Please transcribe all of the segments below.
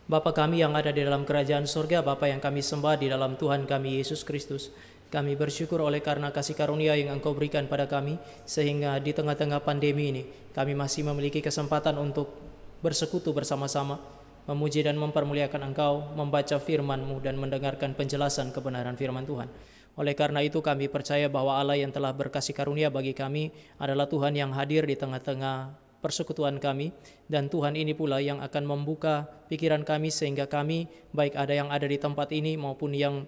Bapa kami yang ada di dalam kerajaan surga, Bapa yang kami sembah di dalam Tuhan kami Yesus Kristus, kami bersyukur oleh karena kasih karunia yang Engkau berikan pada kami, sehingga di tengah-tengah pandemi ini, kami masih memiliki kesempatan untuk bersekutu bersama-sama, memuji dan mempermuliakan Engkau, membaca firman-Mu dan mendengarkan penjelasan kebenaran firman Tuhan. Oleh karena itu kami percaya bahwa Allah yang telah berkasih karunia bagi kami adalah Tuhan yang hadir di tengah-tengah persekutuan kami, dan Tuhan ini pula yang akan membuka pikiran kami sehingga kami, baik ada yang ada di tempat ini maupun yang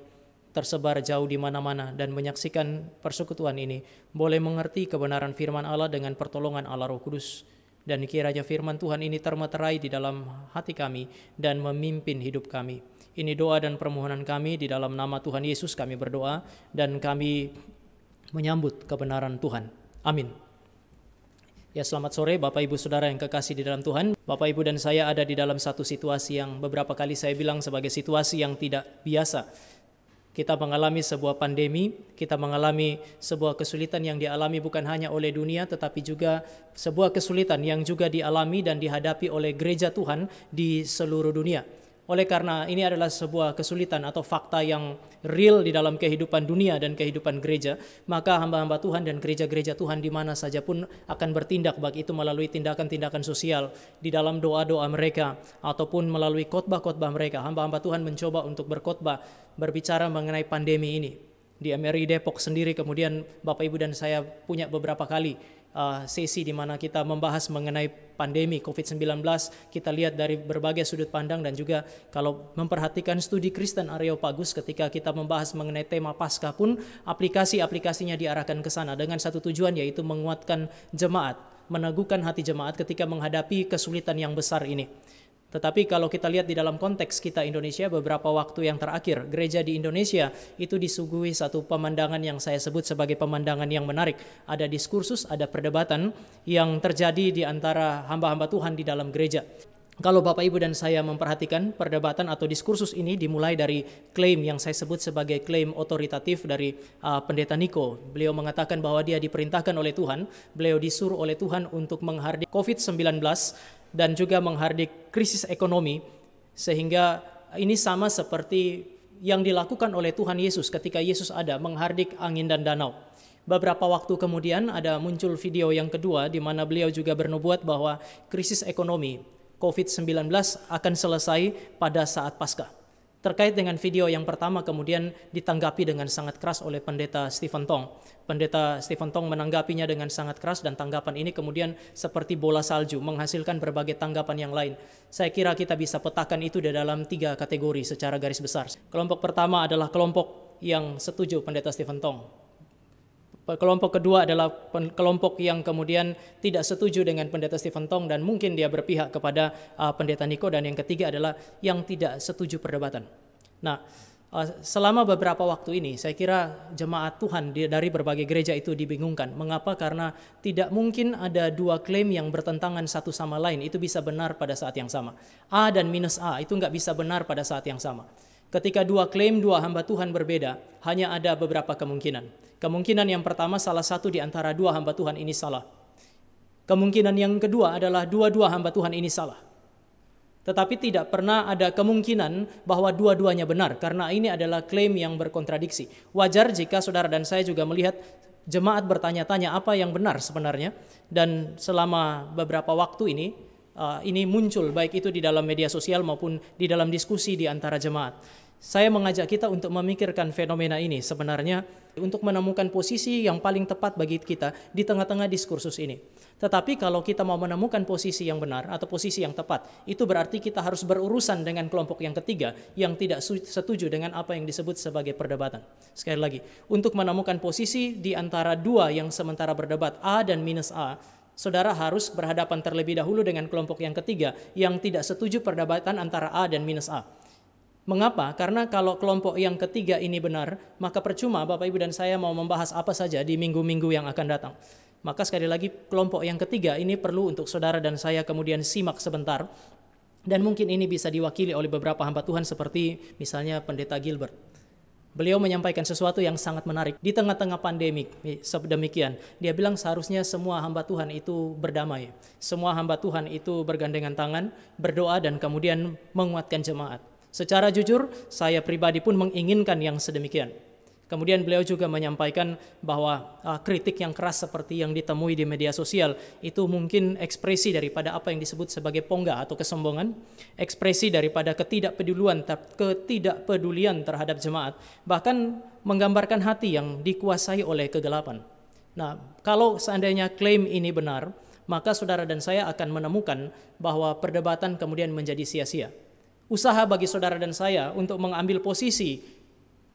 tersebar jauh di mana-mana dan menyaksikan persekutuan ini, boleh mengerti kebenaran firman Allah dengan pertolongan Allah Roh Kudus. Dan kiranya firman Tuhan ini termeterai di dalam hati kami dan memimpin hidup kami. Ini doa dan permohonan kami di dalam nama Tuhan Yesus kami berdoa, dan kami menyambut kebenaran Tuhan. Amin. Ya, selamat sore Bapak Ibu Saudara yang kekasih di dalam Tuhan. Bapak Ibu dan saya ada di dalam satu situasi yang beberapa kali saya bilang sebagai situasi yang tidak biasa. Kita mengalami sebuah pandemi, kita mengalami sebuah kesulitan yang dialami bukan hanya oleh dunia, tetapi juga sebuah kesulitan yang juga dialami dan dihadapi oleh gereja Tuhan di seluruh dunia. Oleh karena ini adalah sebuah kesulitan atau fakta yang real di dalam kehidupan dunia dan kehidupan gereja, maka hamba-hamba Tuhan dan gereja-gereja Tuhan di mana saja pun akan bertindak, baik itu melalui tindakan-tindakan sosial, di dalam doa-doa mereka, ataupun melalui khotbah-khotbah mereka. Hamba-hamba Tuhan mencoba untuk berkhotbah, berbicara mengenai pandemi ini. Di MRI Depok sendiri kemudian Bapak Ibu dan saya punya beberapa kali sesi di mana kita membahas mengenai pandemi COVID-19, kita lihat dari berbagai sudut pandang, dan juga kalau memperhatikan studi Kristen Areopagus ketika kita membahas mengenai tema Paskah pun aplikasi-aplikasinya diarahkan ke sana dengan satu tujuan, yaitu menguatkan jemaat, meneguhkan hati jemaat ketika menghadapi kesulitan yang besar ini. Tetapi kalau kita lihat di dalam konteks kita Indonesia, beberapa waktu yang terakhir, gereja di Indonesia itu disuguhi satu pemandangan yang saya sebut sebagai pemandangan yang menarik. Ada diskursus, ada perdebatan yang terjadi di antara hamba-hamba Tuhan di dalam gereja. Kalau Bapak Ibu dan saya memperhatikan perdebatan atau diskursus ini dimulai dari klaim yang saya sebut sebagai klaim otoritatif dari Pendeta Niko. Beliau mengatakan bahwa dia diperintahkan oleh Tuhan, beliau disuruh oleh Tuhan untuk menghardik COVID-19 dan juga menghardik krisis ekonomi, sehingga ini sama seperti yang dilakukan oleh Tuhan Yesus ketika Yesus ada menghardik angin dan danau. Beberapa waktu kemudian ada muncul video yang kedua di mana beliau juga bernubuat bahwa krisis ekonomi COVID-19 akan selesai pada saat Paskah. Terkait dengan video yang pertama kemudian ditanggapi dengan sangat keras oleh Pendeta Stephen Tong. Pendeta Stephen Tong menanggapinya dengan sangat keras, dan tanggapan ini kemudian seperti bola salju menghasilkan berbagai tanggapan yang lain. Saya kira kita bisa petakan itu di dalam 3 kategori secara garis besar. Kelompok pertama adalah kelompok yang setuju Pendeta Stephen Tong. Kelompok kedua adalah kelompok yang kemudian tidak setuju dengan Pendeta Stephen Tong dan mungkin dia berpihak kepada Pendeta Niko, dan yang ketiga adalah yang tidak setuju perdebatan. Nah, selama beberapa waktu ini saya kira jemaat Tuhan dari berbagai gereja itu dibingungkan. Mengapa? Karena tidak mungkin ada dua klaim yang bertentangan satu sama lain itu bisa benar pada saat yang sama. A dan minus A itu nggak bisa benar pada saat yang sama. Ketika dua klaim dua hamba Tuhan berbeda, hanya ada beberapa kemungkinan. Kemungkinan yang pertama, salah satu di antara dua hamba Tuhan ini salah. Kemungkinan yang kedua adalah dua-dua hamba Tuhan ini salah. Tetapi tidak pernah ada kemungkinan bahwa dua-duanya benar, karena ini adalah klaim yang berkontradiksi. Wajar jika saudara dan saya juga melihat jemaat bertanya-tanya apa yang benar sebenarnya, dan selama beberapa waktu ini muncul baik itu di dalam media sosial maupun di dalam diskusi di antara jemaat. Saya mengajak kita untuk memikirkan fenomena ini sebenarnya untuk menemukan posisi yang paling tepat bagi kita di tengah-tengah diskursus ini. Tetapi kalau kita mau menemukan posisi yang benar atau posisi yang tepat, itu berarti kita harus berurusan dengan kelompok yang ketiga yang tidak setuju dengan apa yang disebut sebagai perdebatan. Sekali lagi, untuk menemukan posisi di antara dua yang sementara berdebat, A dan minus A, saudara harus berhadapan terlebih dahulu dengan kelompok yang ketiga yang tidak setuju perdebatan antara A dan minus A. Mengapa? Karena kalau kelompok yang ketiga ini benar, maka percuma Bapak Ibu dan saya mau membahas apa saja di minggu-minggu yang akan datang. Maka sekali lagi kelompok yang ketiga ini perlu untuk saudara dan saya kemudian simak sebentar. Dan mungkin ini bisa diwakili oleh beberapa hamba Tuhan seperti misalnya Pendeta Gilbert. Beliau menyampaikan sesuatu yang sangat menarik di tengah-tengah pandemik. Demikian, dia bilang seharusnya semua hamba Tuhan itu berdamai. Semua hamba Tuhan itu bergandengan tangan, berdoa dan kemudian menguatkan jemaat. Secara jujur, saya pribadi pun menginginkan yang sedemikian. Kemudian beliau juga menyampaikan bahwa kritik yang keras seperti yang ditemui di media sosial itu mungkin ekspresi daripada apa yang disebut sebagai pongga atau kesombongan, ekspresi daripada ketidakpedulian terhadap jemaat, bahkan menggambarkan hati yang dikuasai oleh kegelapan. Nah, kalau seandainya klaim ini benar, maka saudara dan saya akan menemukan bahwa perdebatan kemudian menjadi sia-sia. Usaha bagi saudara dan saya untuk mengambil posisi,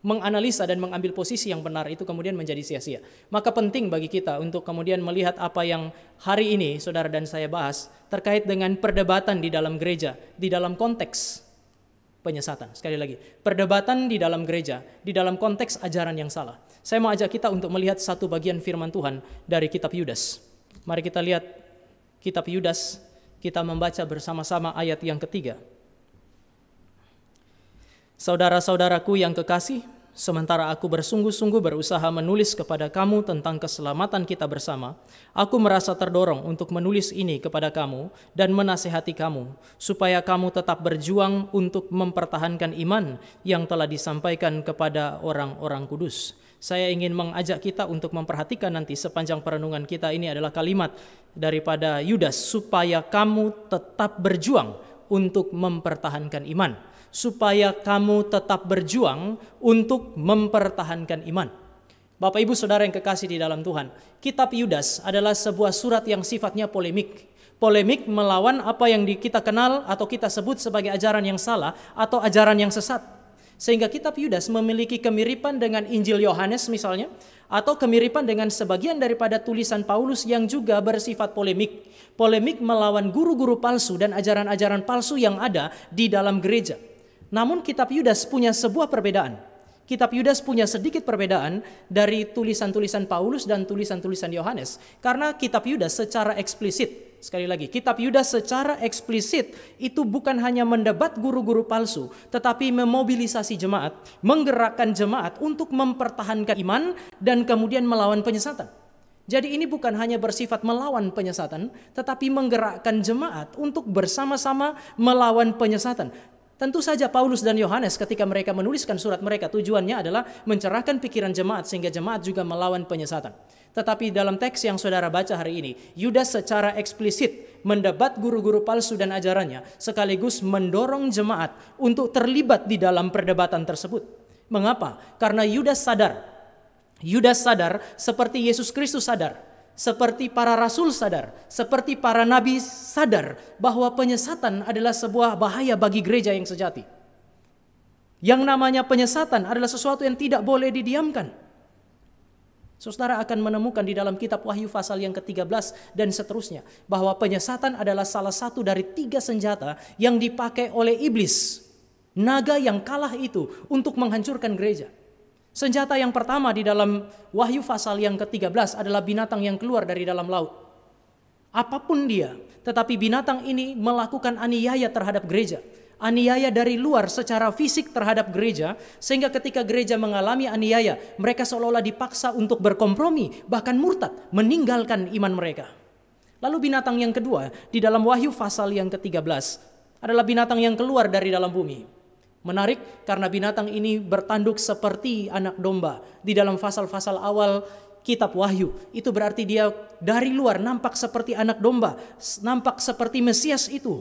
menganalisa dan mengambil posisi yang benar itu kemudian menjadi sia-sia. Maka penting bagi kita untuk kemudian melihat apa yang hari ini saudara dan saya bahas terkait dengan perdebatan di dalam gereja, di dalam konteks penyesatan. Sekali lagi, perdebatan di dalam gereja, di dalam konteks ajaran yang salah. Saya mau ajak kita untuk melihat satu bagian firman Tuhan dari kitab Yudas. Mari kita lihat kitab Yudas, kita membaca bersama-sama ayat yang ketiga. Saudara-saudaraku yang kekasih, sementara aku bersungguh-sungguh berusaha menulis kepada kamu tentang keselamatan kita bersama, aku merasa terdorong untuk menulis ini kepada kamu dan menasihati kamu, supaya kamu tetap berjuang untuk mempertahankan iman yang telah disampaikan kepada orang-orang kudus. Saya ingin mengajak kita untuk memperhatikan nanti sepanjang perenungan kita ini adalah kalimat daripada Yudas, supaya kamu tetap berjuang untuk mempertahankan iman. Supaya kamu tetap berjuang untuk mempertahankan iman. Bapak Ibu Saudara yang kekasih di dalam Tuhan, kitab Yudas adalah sebuah surat yang sifatnya polemik. Polemik melawan apa yang kita kenal atau kita sebut sebagai ajaran yang salah atau ajaran yang sesat. Sehingga kitab Yudas memiliki kemiripan dengan Injil Yohanes misalnya, atau kemiripan dengan sebagian daripada tulisan Paulus yang juga bersifat polemik. Polemik melawan guru-guru palsu dan ajaran-ajaran palsu yang ada di dalam gereja. Namun kitab Yudas punya sebuah perbedaan. Kitab Yudas punya sedikit perbedaan dari tulisan-tulisan Paulus dan tulisan-tulisan Yohanes. Karena kitab Yudas secara eksplisit, sekali lagi, kitab Yudas secara eksplisit itu bukan hanya mendebat guru-guru palsu, tetapi memobilisasi jemaat, menggerakkan jemaat untuk mempertahankan iman dan kemudian melawan penyesatan. Jadi ini bukan hanya bersifat melawan penyesatan, tetapi menggerakkan jemaat untuk bersama-sama melawan penyesatan. Tentu saja Paulus dan Yohanes ketika mereka menuliskan surat mereka tujuannya adalah mencerahkan pikiran jemaat sehingga jemaat juga melawan penyesatan. Tetapi dalam teks yang saudara baca hari ini, Yudas secara eksplisit mendebat guru-guru palsu dan ajarannya sekaligus mendorong jemaat untuk terlibat di dalam perdebatan tersebut. Mengapa? Karena Yudas sadar seperti Yesus Kristus sadar, seperti para rasul sadar, seperti para nabi sadar bahwa penyesatan adalah sebuah bahaya bagi gereja yang sejati. Yang namanya penyesatan adalah sesuatu yang tidak boleh didiamkan. Saudara akan menemukan di dalam kitab Wahyu pasal yang ke-13 dan seterusnya bahwa penyesatan adalah salah satu dari 3 senjata yang dipakai oleh iblis, naga yang kalah itu, untuk menghancurkan gereja. Senjata yang pertama di dalam Wahyu pasal yang ke-13 adalah binatang yang keluar dari dalam laut. Apapun dia, tetapi binatang ini melakukan aniaya terhadap gereja. Aniaya dari luar secara fisik terhadap gereja, sehingga ketika gereja mengalami aniaya, mereka seolah-olah dipaksa untuk berkompromi, bahkan murtad, meninggalkan iman mereka. Lalu binatang yang kedua di dalam Wahyu pasal yang ke-13 adalah binatang yang keluar dari dalam bumi. Menarik karena binatang ini bertanduk seperti anak domba. Di dalam pasal-pasal awal kitab Wahyu, itu berarti dia dari luar nampak seperti anak domba, nampak seperti Mesias itu.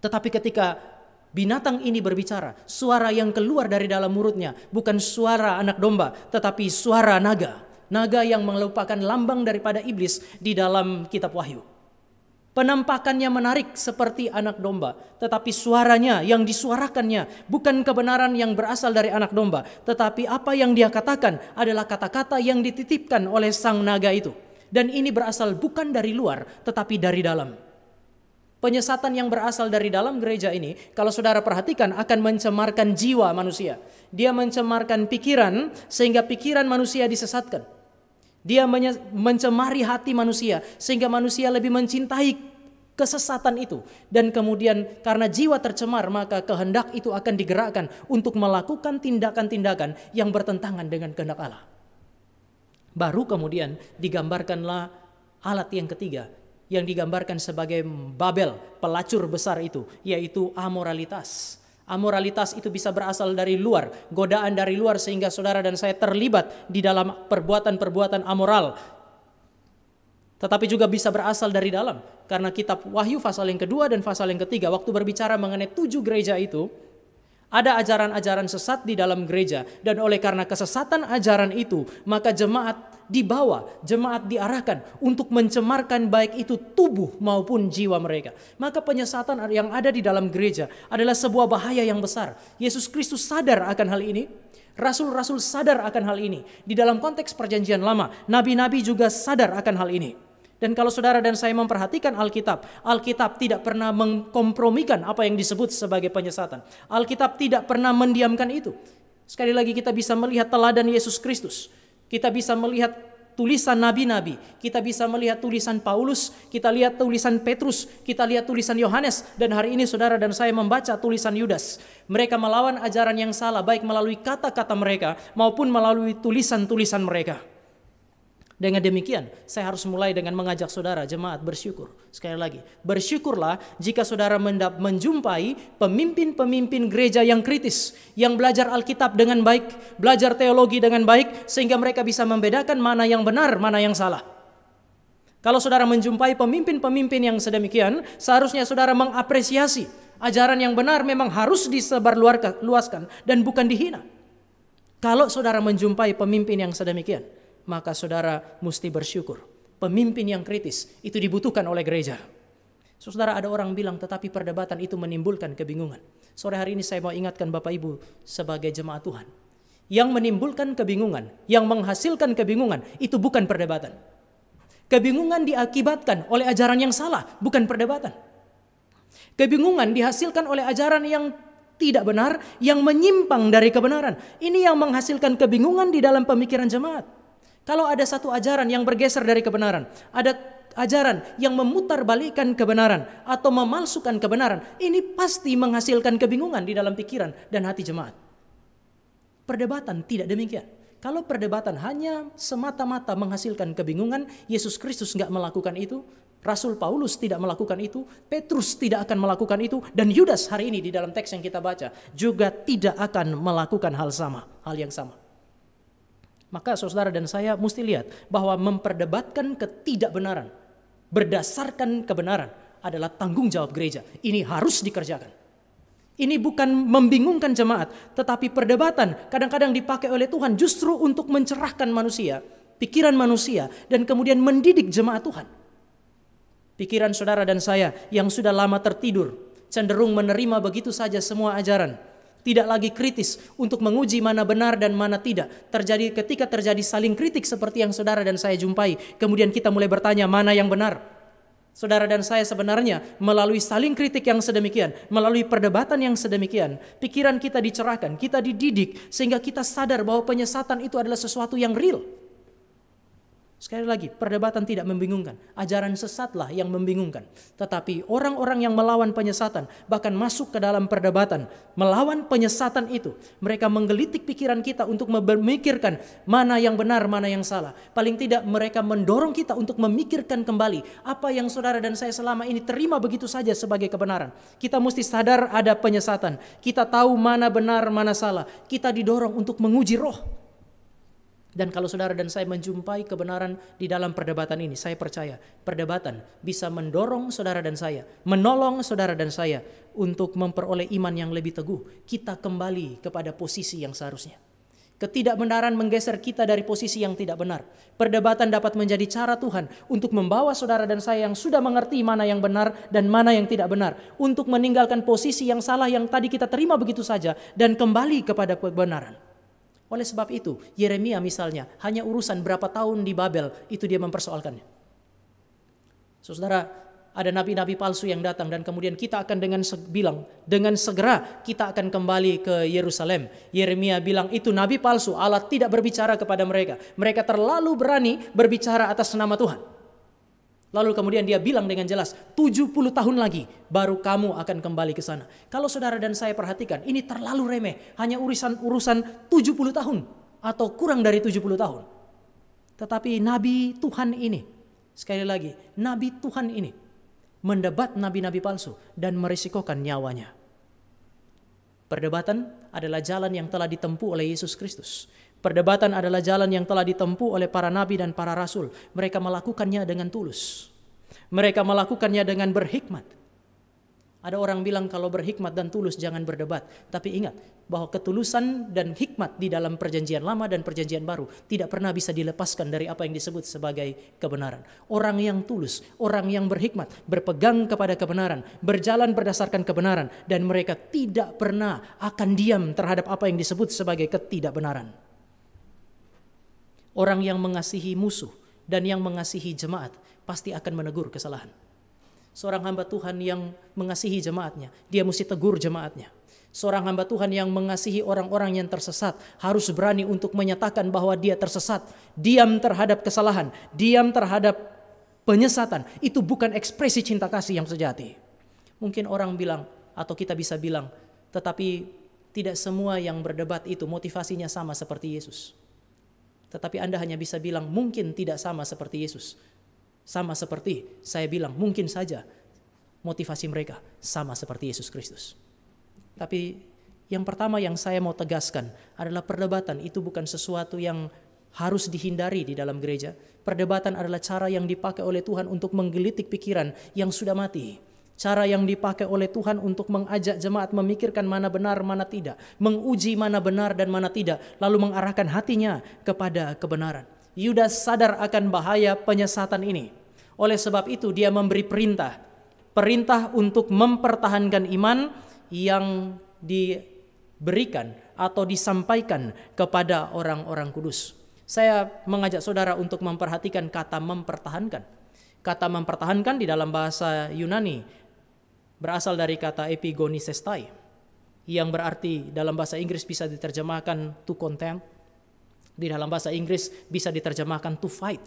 Tetapi ketika binatang ini berbicara, suara yang keluar dari dalam mulutnya bukan suara anak domba, tetapi suara naga. Naga yang merupakan lambang daripada iblis di dalam kitab Wahyu. Penampakannya menarik seperti anak domba, tetapi suaranya yang disuarakannya bukan kebenaran yang berasal dari anak domba, tetapi apa yang dia katakan adalah kata-kata yang dititipkan oleh sang naga itu. Dan ini berasal bukan dari luar, tetapi dari dalam. Penyesatan yang berasal dari dalam gereja ini, kalau saudara perhatikan, akan mencemarkan jiwa manusia. Dia mencemarkan pikiran sehingga pikiran manusia disesatkan. Dia mencemari hati manusia sehingga manusia lebih mencintai kesesatan itu. Dan kemudian karena jiwa tercemar, maka kehendak itu akan digerakkan untuk melakukan tindakan-tindakan yang bertentangan dengan kehendak Allah. Baru kemudian digambarkanlah alat yang ketiga, yang digambarkan sebagai Babel, pelacur besar itu, yaitu amoralitas. Amoralitas itu bisa berasal dari luar, godaan dari luar, sehingga saudara dan saya terlibat di dalam perbuatan-perbuatan amoral. Tetapi juga bisa berasal dari dalam, karena kitab Wahyu pasal yang kedua dan pasal yang ketiga, waktu berbicara mengenai 7 gereja itu, ada ajaran-ajaran sesat di dalam gereja, dan oleh karena kesesatan ajaran itu, maka jemaat dibawa, jemaat diarahkan untuk mencemarkan baik itu tubuh maupun jiwa mereka. Maka penyesatan yang ada di dalam gereja adalah sebuah bahaya yang besar. Yesus Kristus sadar akan hal ini, rasul-rasul sadar akan hal ini. Di dalam konteks perjanjian lama, nabi-nabi juga sadar akan hal ini. Dan kalau saudara dan saya memperhatikan Alkitab tidak pernah mengkompromikan apa yang disebut sebagai penyesatan. Alkitab tidak pernah mendiamkan itu. Sekali lagi kita bisa melihat teladan Yesus Kristus. Kita bisa melihat tulisan nabi-nabi. Kita bisa melihat tulisan Paulus. Kita lihat tulisan Petrus. Kita lihat tulisan Yohanes. Dan hari ini saudara dan saya membaca tulisan Yudas. Mereka melawan ajaran yang salah, baik melalui kata-kata mereka maupun melalui tulisan-tulisan mereka. Dengan demikian, saya harus mulai dengan mengajak saudara jemaat bersyukur. Sekali lagi, bersyukurlah jika saudara menjumpai pemimpin-pemimpin gereja yang kritis, yang belajar Alkitab dengan baik, belajar teologi dengan baik, sehingga mereka bisa membedakan mana yang benar, mana yang salah. Kalau saudara menjumpai pemimpin-pemimpin yang sedemikian, seharusnya saudara mengapresiasi ajaran yang benar memang harus disebarluaskan dan bukan dihina. Kalau saudara menjumpai pemimpin yang sedemikian, maka saudara mesti bersyukur. Pemimpin yang kritis itu dibutuhkan oleh gereja. Saudara, ada orang bilang tetapi perdebatan itu menimbulkan kebingungan. Sore hari ini saya mau ingatkan Bapak Ibu sebagai jemaat Tuhan. Yang menimbulkan kebingungan, yang menghasilkan kebingungan itu bukan perdebatan. Kebingungan diakibatkan oleh ajaran yang salah, bukan perdebatan. Kebingungan dihasilkan oleh ajaran yang tidak benar, yang menyimpang dari kebenaran. Ini yang menghasilkan kebingungan di dalam pemikiran jemaat. Kalau ada satu ajaran yang bergeser dari kebenaran, ada ajaran yang memutarbalikkan kebenaran atau memalsukan kebenaran, ini pasti menghasilkan kebingungan di dalam pikiran dan hati jemaat. Perdebatan tidak demikian. Kalau perdebatan hanya semata-mata menghasilkan kebingungan, Yesus Kristus nggak melakukan itu, Rasul Paulus tidak melakukan itu, Petrus tidak akan melakukan itu, dan Yudas hari ini di dalam teks yang kita baca juga tidak akan melakukan hal yang sama. Maka saudara dan saya mesti lihat bahwa memperdebatkan ketidakbenaran berdasarkan kebenaran adalah tanggung jawab gereja. Ini harus dikerjakan. Ini bukan membingungkan jemaat, tetapi perdebatan kadang-kadang dipakai oleh Tuhan justru untuk mencerahkan manusia, pikiran manusia, dan kemudian mendidik jemaat Tuhan. Pikiran saudara dan saya yang sudah lama tertidur, cenderung menerima begitu saja semua ajaran, tidak lagi kritis untuk menguji mana benar dan mana tidak. Ketika terjadi saling kritik seperti yang saudara dan saya jumpai, kemudian kita mulai bertanya mana yang benar. Saudara dan saya sebenarnya melalui saling kritik yang sedemikian, melalui perdebatan yang sedemikian, pikiran kita dicerahkan, kita dididik, sehingga kita sadar bahwa penyesatan itu adalah sesuatu yang real. Sekali lagi, perdebatan tidak membingungkan. Ajaran sesatlah yang membingungkan. Tetapi orang-orang yang melawan penyesatan, bahkan masuk ke dalam perdebatan, melawan penyesatan itu, mereka menggelitik pikiran kita untuk memikirkan mana yang benar, mana yang salah. Paling tidak mereka mendorong kita untuk memikirkan kembali apa yang saudara dan saya selama ini terima begitu saja sebagai kebenaran. Kita mesti sadar ada penyesatan. Kita tahu mana benar, mana salah. Kita didorong untuk menguji roh. Dan kalau saudara dan saya menjumpai kebenaran di dalam perdebatan ini, saya percaya perdebatan bisa mendorong saudara dan saya, menolong saudara dan saya untuk memperoleh iman yang lebih teguh. Kita kembali kepada posisi yang seharusnya. Ketidakbenaran menggeser kita dari posisi yang tidak benar. Perdebatan dapat menjadi cara Tuhan untuk membawa saudara dan saya yang sudah mengerti mana yang benar dan mana yang tidak benar, untuk meninggalkan posisi yang salah yang tadi kita terima begitu saja dan kembali kepada kebenaran. Oleh sebab itu, Yeremia misalnya, hanya urusan berapa tahun di Babel, itu dia mempersoalkannya. Saudara, ada nabi-nabi palsu yang datang dan kemudian kita akan dengan segera kita akan kembali ke Yerusalem. Yeremia bilang itu nabi palsu, Allah tidak berbicara kepada mereka. Mereka terlalu berani berbicara atas nama Tuhan. Lalu kemudian dia bilang dengan jelas, 70 tahun lagi baru kamu akan kembali ke sana. Kalau saudara dan saya perhatikan, ini terlalu remeh. Hanya urusan 70 tahun atau kurang dari 70 tahun. Tetapi Nabi Tuhan ini, sekali lagi, Nabi Tuhan ini mendebat nabi-nabi palsu dan merisikokan nyawanya. Perdebatan adalah jalan yang telah ditempuh oleh Yesus Kristus. Perdebatan adalah jalan yang telah ditempuh oleh para nabi dan para rasul. Mereka melakukannya dengan tulus. Mereka melakukannya dengan berhikmat. Ada orang bilang kalau berhikmat dan tulus jangan berdebat. Tapi ingat bahwa ketulusan dan hikmat di dalam perjanjian lama dan perjanjian baru tidak pernah bisa dilepaskan dari apa yang disebut sebagai kebenaran. Orang yang tulus, orang yang berhikmat, berpegang kepada kebenaran, berjalan berdasarkan kebenaran, dan mereka tidak pernah akan diam terhadap apa yang disebut sebagai ketidakbenaran. Orang yang mengasihi musuh dan yang mengasihi jemaat pasti akan menegur kesalahan. Seorang hamba Tuhan yang mengasihi jemaatnya, dia mesti tegur jemaatnya. Seorang hamba Tuhan yang mengasihi orang-orang yang tersesat harus berani untuk menyatakan bahwa dia tersesat. Diam terhadap kesalahan, diam terhadap penyesatan. Itu bukan ekspresi cinta kasih yang sejati. Mungkin orang bilang, atau kita bisa bilang, tetapi tidak semua yang berdebat itu motivasinya sama seperti Yesus. Tetapi Anda hanya bisa bilang mungkin tidak sama seperti Yesus. Sama seperti saya bilang mungkin saja motivasi mereka sama seperti Yesus Kristus. Tapi yang pertama yang saya mau tegaskan adalah perdebatan itu bukan sesuatu yang harus dihindari di dalam gereja. Perdebatan adalah cara yang dipakai oleh Tuhan untuk menggelitik pikiran yang sudah mati. Cara yang dipakai oleh Tuhan untuk mengajak jemaat memikirkan mana benar, mana tidak. Menguji mana benar dan mana tidak. Lalu mengarahkan hatinya kepada kebenaran. Yudas sadar akan bahaya penyesatan ini. Oleh sebab itu dia memberi perintah. Perintah untuk mempertahankan iman yang diberikan atau disampaikan kepada orang-orang kudus. Saya mengajak saudara untuk memperhatikan kata mempertahankan. Kata mempertahankan di dalam bahasa Yunani berasal dari kata epigonisestai, yang berarti dalam bahasa Inggris bisa diterjemahkan to contend, di dalam bahasa Inggris bisa diterjemahkan to fight.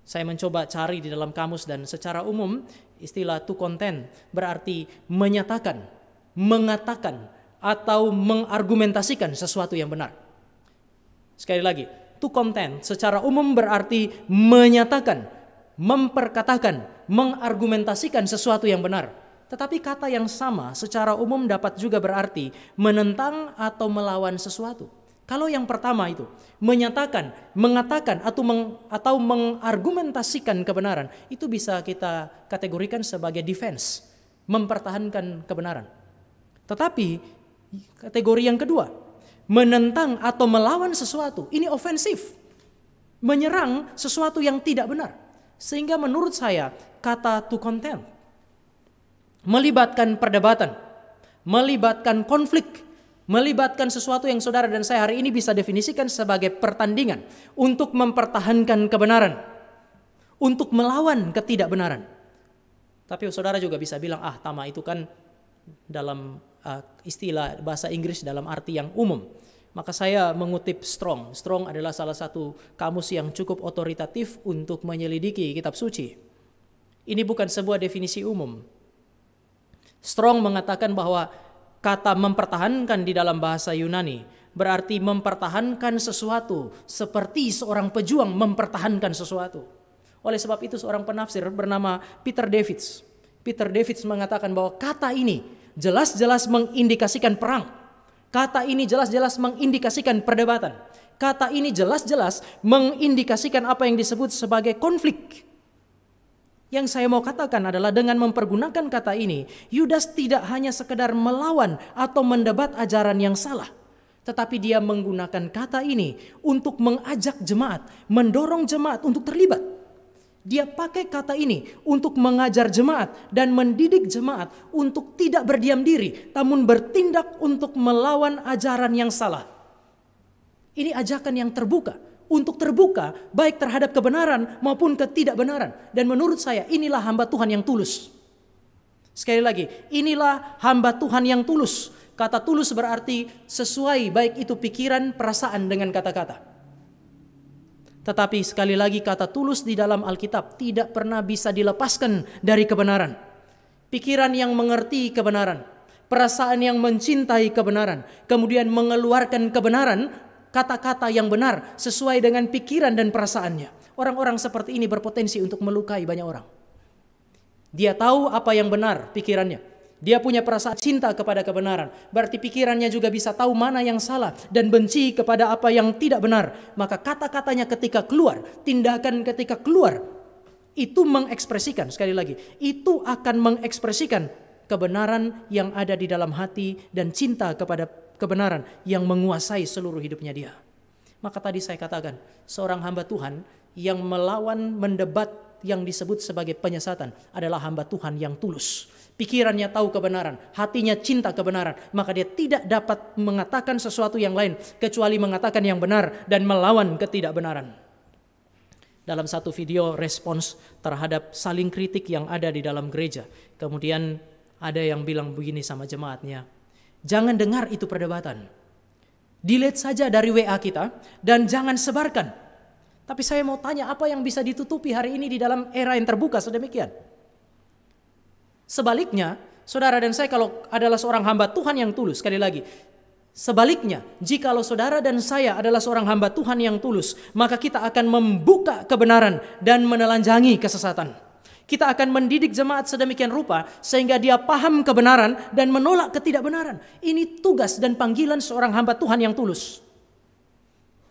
Saya mencoba cari di dalam kamus dan secara umum istilah to contend berarti menyatakan, mengatakan, atau mengargumentasikan sesuatu yang benar. Sekali lagi, to contend secara umum berarti menyatakan, memperkatakan, mengargumentasikan sesuatu yang benar. Tetapi kata yang sama secara umum dapat juga berarti menentang atau melawan sesuatu. Kalau yang pertama itu menyatakan, mengatakan atau mengargumentasikan kebenaran, itu bisa kita kategorikan sebagai defense, mempertahankan kebenaran. Tetapi kategori yang kedua, menentang atau melawan sesuatu, ini ofensif, menyerang sesuatu yang tidak benar. Sehingga menurut saya kata to contend melibatkan perdebatan, melibatkan konflik, melibatkan sesuatu yang saudara dan saya hari ini bisa definisikan sebagai pertandingan untuk mempertahankan kebenaran, untuk melawan ketidakbenaran. Tapi saudara juga bisa bilang, tama itu kan dalam istilah bahasa Inggris dalam arti yang umum. Maka saya mengutip Strong. Strong adalah salah satu kamus yang cukup otoritatif untuk menyelidiki kitab suci. Ini bukan sebuah definisi umum. Strong mengatakan bahwa kata mempertahankan di dalam bahasa Yunani berarti mempertahankan sesuatu seperti seorang pejuang mempertahankan sesuatu. Oleh sebab itu seorang penafsir bernama Peter Davids. Peter Davids mengatakan bahwa kata ini jelas-jelas mengindikasikan perang. Kata ini jelas-jelas mengindikasikan perdebatan. Kata ini jelas-jelas mengindikasikan apa yang disebut sebagai konflik. Yang saya mau katakan adalah dengan mempergunakan kata ini, Yudas tidak hanya sekedar melawan atau mendebat ajaran yang salah. Tetapi dia menggunakan kata ini untuk mengajak jemaat, mendorong jemaat untuk terlibat. Dia pakai kata ini untuk mengajar jemaat dan mendidik jemaat untuk tidak berdiam diri, namun bertindak untuk melawan ajaran yang salah. Ini ajakan yang terbuka, untuk terbuka baik terhadap kebenaran maupun ketidakbenaran. Dan menurut saya inilah hamba Tuhan yang tulus. Sekali lagi, inilah hamba Tuhan yang tulus. Kata tulus berarti sesuai baik itu pikiran, perasaan dengan kata-kata. Tetapi sekali lagi kata tulus di dalam Alkitab tidak pernah bisa dilepaskan dari kebenaran. Pikiran yang mengerti kebenaran, perasaan yang mencintai kebenaran, kemudian mengeluarkan kebenaran, kata-kata yang benar sesuai dengan pikiran dan perasaannya. Orang-orang seperti ini berpotensi untuk melukai banyak orang. Dia tahu apa yang benar pikirannya. Dia punya perasaan cinta kepada kebenaran. Berarti pikirannya juga bisa tahu mana yang salah dan benci kepada apa yang tidak benar. Maka kata-katanya ketika keluar, tindakan ketika keluar, itu mengekspresikan, sekali lagi, itu akan mengekspresikan kebenaran yang ada di dalam hati dan cinta kepada kebenaran yang menguasai seluruh hidupnya dia. Maka tadi saya katakan, seorang hamba Tuhan yang melawan mendebat yang disebut sebagai penyesatan adalah hamba Tuhan yang tulus. Pikirannya tahu kebenaran, hatinya cinta kebenaran, maka dia tidak dapat mengatakan sesuatu yang lain kecuali mengatakan yang benar dan melawan ketidakbenaran. Dalam satu video respons terhadap saling kritik yang ada di dalam gereja, kemudian ada yang bilang begini sama jemaatnya, jangan dengar itu perdebatan, delete saja dari WA kita dan jangan sebarkan. Tapi saya mau tanya, apa yang bisa ditutupi hari ini di dalam era yang terbuka sedemikian? Sebaliknya, saudara dan saya kalau adalah seorang hamba Tuhan yang tulus, sekali lagi, sebaliknya, jikalau saudara dan saya adalah seorang hamba Tuhan yang tulus, maka kita akan membuka kebenaran dan menelanjangi kesesatan. Kita akan mendidik jemaat sedemikian rupa sehingga dia paham kebenaran dan menolak ketidakbenaran. Ini tugas dan panggilan seorang hamba Tuhan yang tulus.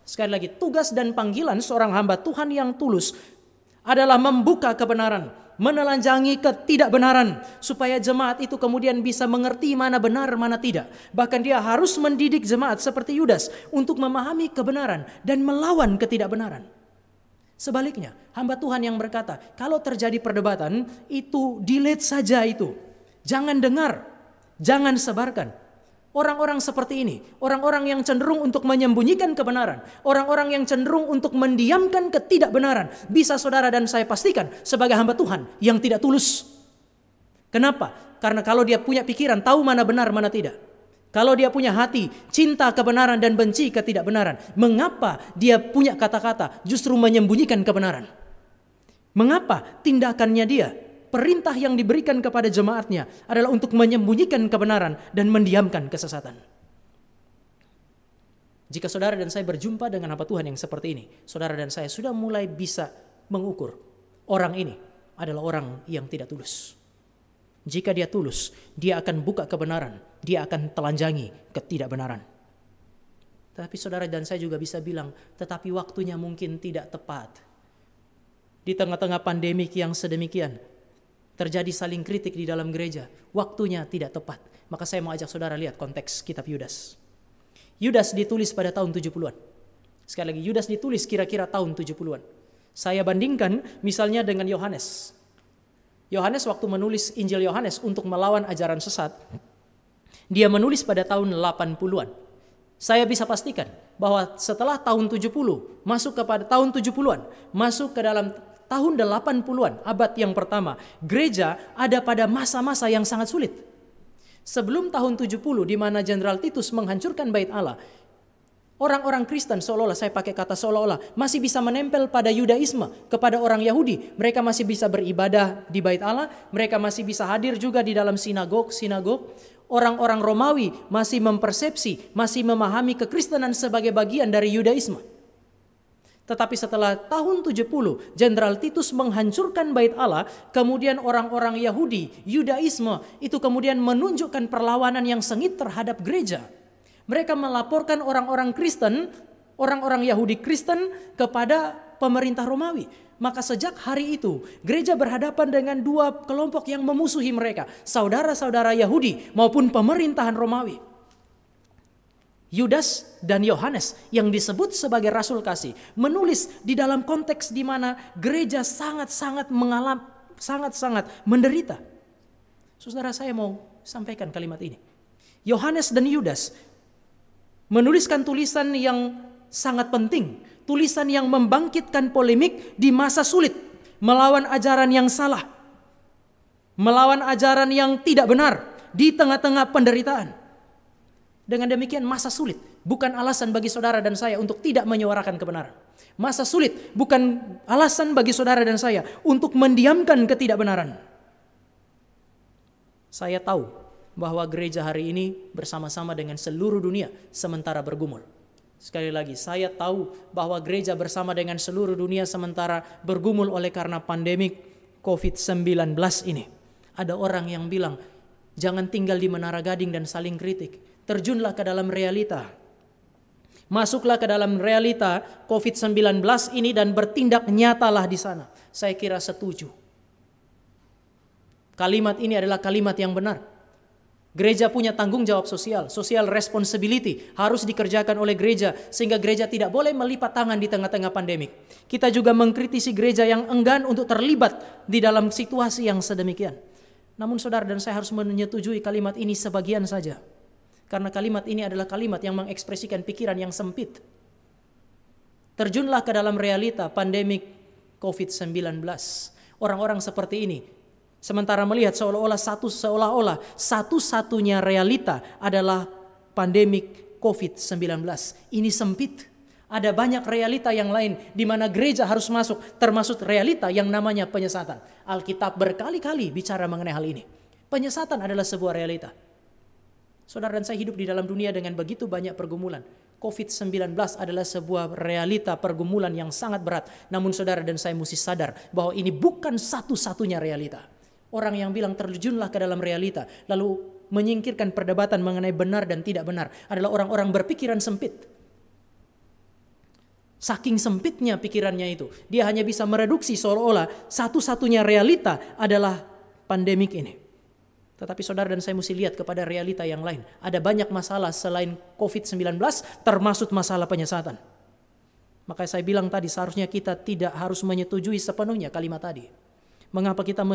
Sekali lagi, tugas dan panggilan seorang hamba Tuhan yang tulus adalah membuka kebenaran, menelanjangi ketidakbenaran, supaya jemaat itu kemudian bisa mengerti mana benar, mana tidak. Bahkan dia harus mendidik jemaat seperti Yudas untuk memahami kebenaran dan melawan ketidakbenaran. Sebaliknya, hamba Tuhan yang berkata, kalau terjadi perdebatan, itu delete saja itu. Jangan dengar, jangan sebarkan. Orang-orang seperti ini, orang-orang yang cenderung untuk menyembunyikan kebenaran, orang-orang yang cenderung untuk mendiamkan ketidakbenaran, bisa saudara dan saya pastikan sebagai hamba Tuhan yang tidak tulus. Kenapa? Karena kalau dia punya pikiran, tahu mana benar, mana tidak. Kalau dia punya hati, cinta kebenaran dan benci ketidakbenaran, mengapa dia punya kata-kata justru menyembunyikan kebenaran? Mengapa tindakannya dia, perintah yang diberikan kepada jemaatnya adalah untuk menyembunyikan kebenaran dan mendiamkan kesesatan? Jika saudara dan saya berjumpa dengan hamba Tuhan yang seperti ini, saudara dan saya sudah mulai bisa mengukur orang ini adalah orang yang tidak tulus. Jika dia tulus, dia akan buka kebenaran, dia akan telanjangi ketidakbenaran. Tapi saudara dan saya juga bisa bilang, tetapi waktunya mungkin tidak tepat. Di tengah-tengah pandemik yang sedemikian, terjadi saling kritik di dalam gereja, waktunya tidak tepat. Maka saya mau ajak saudara lihat konteks kitab Yudas. Yudas ditulis pada tahun 70-an. Sekali lagi, Yudas ditulis kira-kira tahun 70-an. Saya bandingkan misalnya dengan Yohanes. Yohanes waktu menulis Injil Yohanes untuk melawan ajaran sesat, dia menulis pada tahun 80-an. Saya bisa pastikan bahwa setelah tahun 70, masuk kepada tahun 70-an, masuk ke dalam tahun 80-an, abad yang pertama, gereja ada pada masa-masa yang sangat sulit. Sebelum tahun 70 di mana Jenderal Titus menghancurkan bait Allah, orang-orang Kristen seolah-olah, saya pakai kata seolah-olah, masih bisa menempel pada Yudaisme kepada orang Yahudi. Mereka masih bisa beribadah di bait Allah, mereka masih bisa hadir juga di dalam sinagog. Orang-orang Romawi masih mempersepsi, masih memahami kekristenan sebagai bagian dari Yudaisme. Tetapi setelah tahun 70, Jenderal Titus menghancurkan bait Allah, kemudian orang-orang Yahudi, Yudaisme, itu kemudian menunjukkan perlawanan yang sengit terhadap gereja. Mereka melaporkan orang-orang Kristen, orang-orang Yahudi Kristen kepada pemerintah Romawi. Maka sejak hari itu, gereja berhadapan dengan dua kelompok yang memusuhi mereka, saudara-saudara Yahudi maupun pemerintahan Romawi. Yudas dan Yohanes yang disebut sebagai rasul kasih menulis di dalam konteks di mana gereja sangat-sangat menderita. Saudara, saya mau sampaikan kalimat ini. Yohanes dan Yudas menuliskan tulisan yang sangat penting, tulisan yang membangkitkan polemik di masa sulit, melawan ajaran yang salah, melawan ajaran yang tidak benar di tengah-tengah penderitaan. Dengan demikian masa sulit bukan alasan bagi saudara dan saya untuk tidak menyuarakan kebenaran. Masa sulit bukan alasan bagi saudara dan saya untuk mendiamkan ketidakbenaran. Saya tahu bahwa gereja hari ini bersama-sama dengan seluruh dunia sementara bergumul. Sekali lagi, saya tahu bahwa gereja bersama dengan seluruh dunia sementara bergumul oleh karena pandemik COVID-19 ini. Ada orang yang bilang, jangan tinggal di Menara Gading dan saling kritik. Terjunlah ke dalam realita. Masuklah ke dalam realita COVID-19 ini dan bertindak nyatalah di sana. Saya kira setuju. Kalimat ini adalah kalimat yang benar. Gereja punya tanggung jawab sosial. Social responsibility harus dikerjakan oleh gereja. Sehingga gereja tidak boleh melipat tangan di tengah-tengah pandemik. Kita juga mengkritisi gereja yang enggan untuk terlibat di dalam situasi yang sedemikian. Namun saudara dan saya harus menyetujui kalimat ini sebagian saja. Karena kalimat ini adalah kalimat yang mengekspresikan pikiran yang sempit. Terjunlah ke dalam realita pandemik COVID-19. Orang-orang seperti ini sementara melihat seolah-olah satu-satunya realita adalah pandemik COVID-19. Ini sempit. Ada banyak realita yang lain di mana gereja harus masuk, termasuk realita yang namanya penyesatan. Alkitab berkali-kali bicara mengenai hal ini. Penyesatan adalah sebuah realita. Saudara dan saya hidup di dalam dunia dengan begitu banyak pergumulan. COVID-19 adalah sebuah realita pergumulan yang sangat berat. Namun saudara dan saya mesti sadar bahwa ini bukan satu-satunya realita. Orang yang bilang terjunlah ke dalam realita, lalu menyingkirkan perdebatan mengenai benar dan tidak benar, adalah orang-orang berpikiran sempit. Saking sempitnya pikirannya itu, dia hanya bisa mereduksi seolah-olah satu-satunya realita adalah pandemik ini. Tetapi saudara dan saya mesti lihat kepada realita yang lain. Ada banyak masalah selain COVID-19, termasuk masalah penyesatan. Maka saya bilang tadi, seharusnya kita tidak harus menyetujui sepenuhnya kalimat tadi. Mengapa kita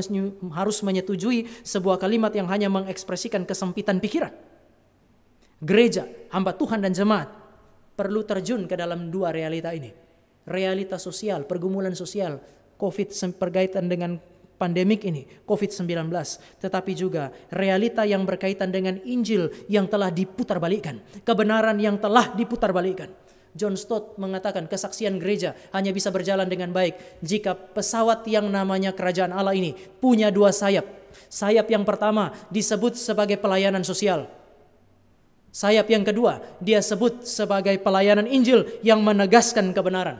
harus menyetujui sebuah kalimat yang hanya mengekspresikan kesempitan pikiran? Gereja, hamba Tuhan dan jemaat perlu terjun ke dalam dua realita ini. Realita sosial, pergumulan sosial, COVID berkaitan dengan pandemik ini, COVID-19, tetapi juga realita yang berkaitan dengan Injil yang telah diputarbalikkan, kebenaran yang telah diputarbalikkan. John Stott mengatakan kesaksian gereja hanya bisa berjalan dengan baik jika pesawat yang namanya kerajaan Allah ini punya dua sayap. Sayap yang pertama disebut sebagai pelayanan sosial. Sayap yang kedua dia sebut sebagai pelayanan Injil yang menegaskan kebenaran.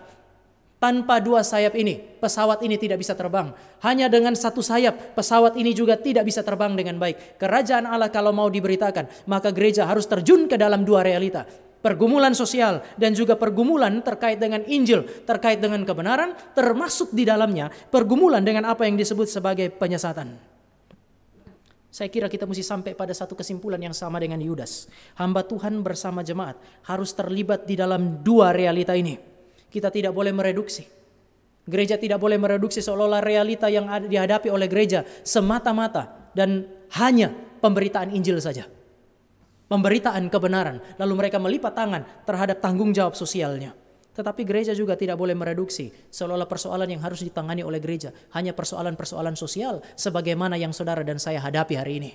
Tanpa dua sayap ini, pesawat ini tidak bisa terbang. Hanya dengan satu sayap, pesawat ini juga tidak bisa terbang dengan baik. Kerajaan Allah kalau mau diberitakan, maka gereja harus terjun ke dalam dua realita. Pergumulan sosial dan juga pergumulan terkait dengan Injil, terkait dengan kebenaran, termasuk di dalamnya pergumulan dengan apa yang disebut sebagai penyesatan. Saya kira kita mesti sampai pada satu kesimpulan yang sama dengan Yudas. Hamba Tuhan bersama jemaat harus terlibat di dalam dua realita ini. Kita tidak boleh mereduksi. Gereja tidak boleh mereduksi seolah-olah realita yang dihadapi oleh gereja semata-mata dan hanya pemberitaan Injil saja. Pemberitaan kebenaran, lalu mereka melipat tangan terhadap tanggung jawab sosialnya. Tetapi gereja juga tidak boleh mereduksi seolah-olah persoalan yang harus ditangani oleh gereja hanya persoalan-persoalan sosial sebagaimana yang saudara dan saya hadapi hari ini.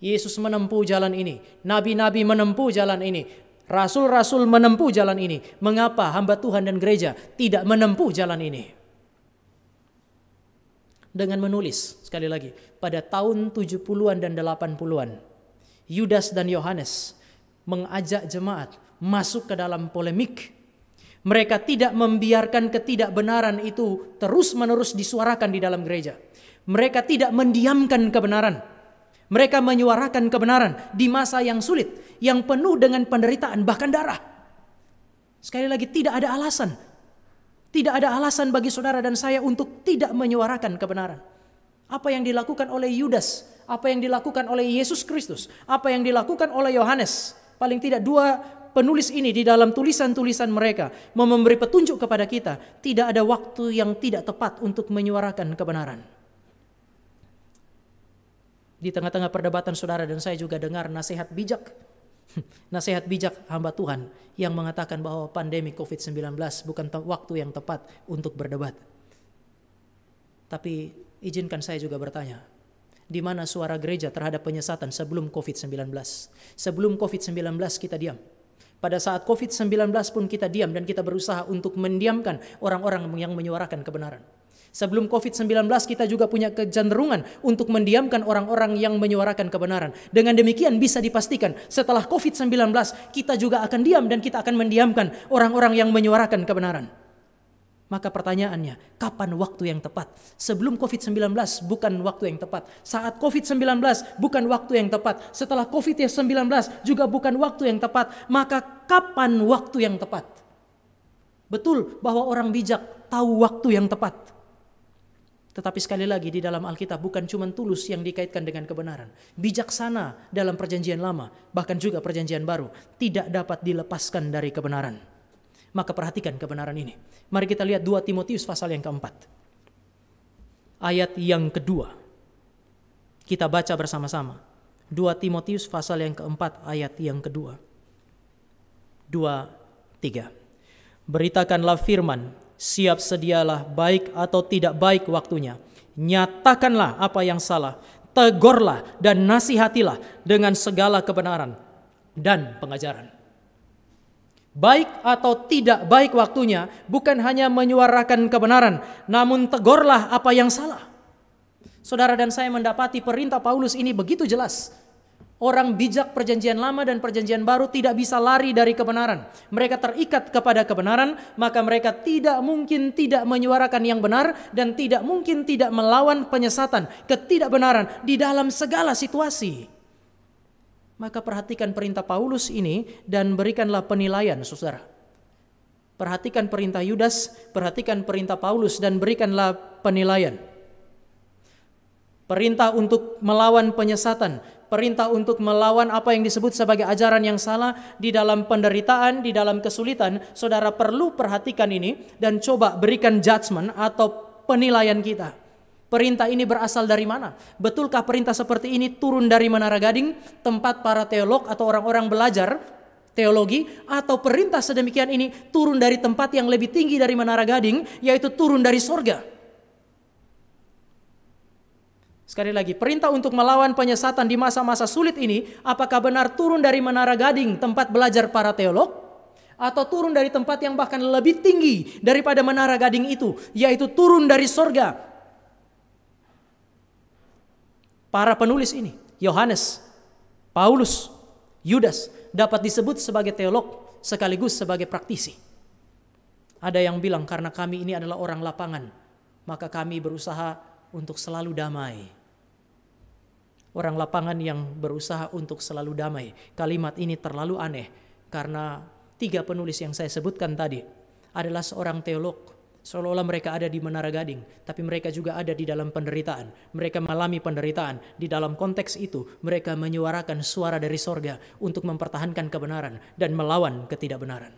Yesus menempuh jalan ini, nabi-nabi menempuh jalan ini, rasul-rasul menempuh jalan ini. Mengapa hamba Tuhan dan gereja tidak menempuh jalan ini? Dengan menulis, sekali lagi, pada tahun 70-an dan 80-an, Yudas dan Yohanes mengajak jemaat masuk ke dalam polemik. Mereka tidak membiarkan ketidakbenaran itu terus-menerus disuarakan di dalam gereja. Mereka tidak mendiamkan kebenaran. Mereka menyuarakan kebenaran di masa yang sulit, yang penuh dengan penderitaan, bahkan darah. Sekali lagi, tidak ada alasan. Tidak ada alasan bagi saudara dan saya untuk tidak menyuarakan kebenaran. Apa yang dilakukan oleh Yudas, apa yang dilakukan oleh Yesus Kristus, apa yang dilakukan oleh Yohanes, paling tidak dua penulis ini di dalam tulisan-tulisan mereka memberi petunjuk kepada kita, tidak ada waktu yang tidak tepat untuk menyuarakan kebenaran. Di tengah-tengah perdebatan saudara dan saya juga dengar nasihat bijak hamba Tuhan yang mengatakan bahwa pandemi COVID-19 bukan waktu yang tepat untuk berdebat. Tapi izinkan saya juga bertanya, Di mana suara gereja terhadap penyesatan sebelum COVID-19? Sebelum COVID-19 kita diam. Pada saat COVID-19 pun kita diam dan kita berusaha untuk mendiamkan orang-orang yang menyuarakan kebenaran. Sebelum COVID-19 kita juga punya kecenderungan untuk mendiamkan orang-orang yang menyuarakan kebenaran. Dengan demikian bisa dipastikan setelah COVID-19 kita juga akan diam dan kita akan mendiamkan orang-orang yang menyuarakan kebenaran. Maka pertanyaannya, kapan waktu yang tepat? Sebelum COVID-19 bukan waktu yang tepat. Saat COVID-19 bukan waktu yang tepat. Setelah COVID-19 juga bukan waktu yang tepat. Maka kapan waktu yang tepat? Betul bahwa orang bijak tahu waktu yang tepat. Tetapi sekali lagi di dalam Alkitab bukan cuma tulus yang dikaitkan dengan kebenaran. Bijaksana dalam perjanjian lama, bahkan juga perjanjian baru, tidak dapat dilepaskan dari kebenaran. Maka perhatikan kebenaran ini. Mari kita lihat 2 Timotius pasal yang keempat. Ayat yang kedua. Kita baca bersama-sama. 2 Timotius pasal yang keempat ayat yang kedua. 2-3. Beritakanlah firman, siap sedialah baik atau tidak baik waktunya. Nyatakanlah apa yang salah. Tegurlah dan nasihatilah dengan segala kebenaran dan pengajaran. Baik atau tidak baik waktunya bukan hanya menyuarakan kebenaran, namun tegurlah apa yang salah. Saudara dan saya mendapati perintah Paulus ini begitu jelas. Orang bijak perjanjian lama dan perjanjian baru tidak bisa lari dari kebenaran. Mereka terikat kepada kebenaran, maka mereka tidak mungkin tidak menyuarakan yang benar dan tidak mungkin tidak melawan penyesatan, ketidakbenaran di dalam segala situasi. Maka perhatikan perintah Paulus ini dan berikanlah penilaian, saudara. Perhatikan perintah Yudas, perhatikan perintah Paulus dan berikanlah penilaian. Perintah untuk melawan penyesatan, perintah untuk melawan apa yang disebut sebagai ajaran yang salah di dalam penderitaan, di dalam kesulitan. Saudara perlu perhatikan ini dan coba berikan judgment atau penilaian kita. Perintah ini berasal dari mana? Betulkah perintah seperti ini turun dari Menara Gading, tempat para teolog atau orang-orang belajar teologi, atau perintah sedemikian ini turun dari tempat yang lebih tinggi dari Menara Gading, yaitu turun dari sorga? Sekali lagi, perintah untuk melawan penyesatan di masa-masa sulit ini, apakah benar turun dari Menara Gading, tempat belajar para teolog, atau turun dari tempat yang bahkan lebih tinggi daripada Menara Gading itu, yaitu turun dari sorga? Para penulis ini, Yohanes, Paulus, Yudas, dapat disebut sebagai teolog sekaligus sebagai praktisi. Ada yang bilang karena kami ini adalah orang lapangan, maka kami berusaha untuk selalu damai. Orang lapangan yang berusaha untuk selalu damai. Kalimat ini terlalu aneh karena 3 penulis yang saya sebutkan tadi adalah seorang teolog. Seolah-olah mereka ada di Menara Gading, tapi mereka juga ada di dalam penderitaan. Mereka mengalami penderitaan. Di dalam konteks itu, mereka menyuarakan suara dari sorga untuk mempertahankan kebenaran dan melawan ketidakbenaran.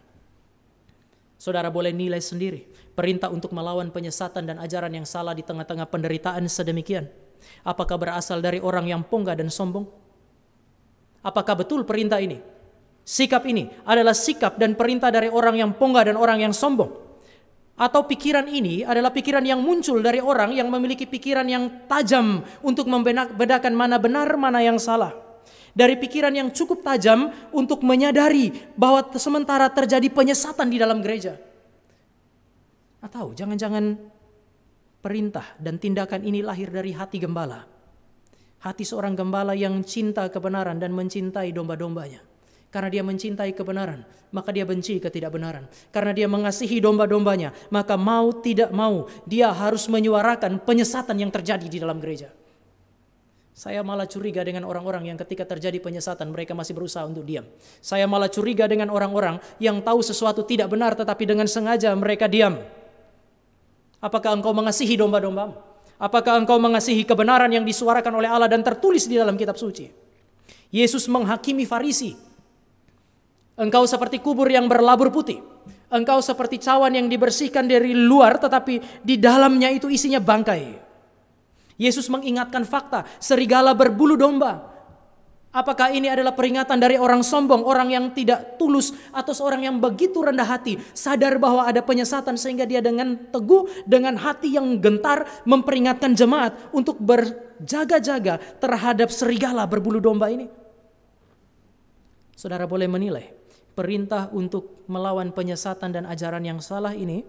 Saudara boleh nilai sendiri perintah untuk melawan penyesatan dan ajaran yang salah di tengah-tengah penderitaan sedemikian. Apakah berasal dari orang yang pongah dan sombong? Apakah betul perintah ini? Sikap ini adalah sikap dan perintah dari orang yang pongah dan orang yang sombong? Atau pikiran ini adalah pikiran yang muncul dari orang yang memiliki pikiran yang tajam untuk membedakan mana benar, mana yang salah. Dari pikiran yang cukup tajam untuk menyadari bahwa sementara terjadi penyesatan di dalam gereja. Atau jangan-jangan perintah dan tindakan ini lahir dari hati gembala. Hati seorang gembala yang cinta kebenaran dan mencintai domba-dombanya. Karena dia mencintai kebenaran, maka dia benci ketidakbenaran. Karena dia mengasihi domba-dombanya, maka mau tidak mau dia harus menyuarakan penyesatan yang terjadi di dalam gereja. Saya malah curiga dengan orang-orang yang ketika terjadi penyesatan mereka masih berusaha untuk diam. Saya malah curiga dengan orang-orang yang tahu sesuatu tidak benar tetapi dengan sengaja mereka diam. Apakah engkau mengasihi domba-dombamu? Apakah engkau mengasihi kebenaran yang disuarakan oleh Allah dan tertulis di dalam kitab suci? Yesus menghakimi Farisi. Engkau seperti kubur yang berlabur putih. Engkau seperti cawan yang dibersihkan dari luar tetapi di dalamnya itu isinya bangkai. Yesus mengingatkan fakta, serigala berbulu domba Apakah ini adalah peringatan dari orang sombong, orang yang tidak tulus, atau seorang yang begitu rendah hati, sadar bahwa ada penyesatan sehingga dia dengan teguh, dengan hati yang gentar memperingatkan jemaat untuk berjaga-jaga terhadap serigala berbulu domba ini? Saudara boleh menilai perintah untuk melawan penyesatan dan ajaran yang salah ini,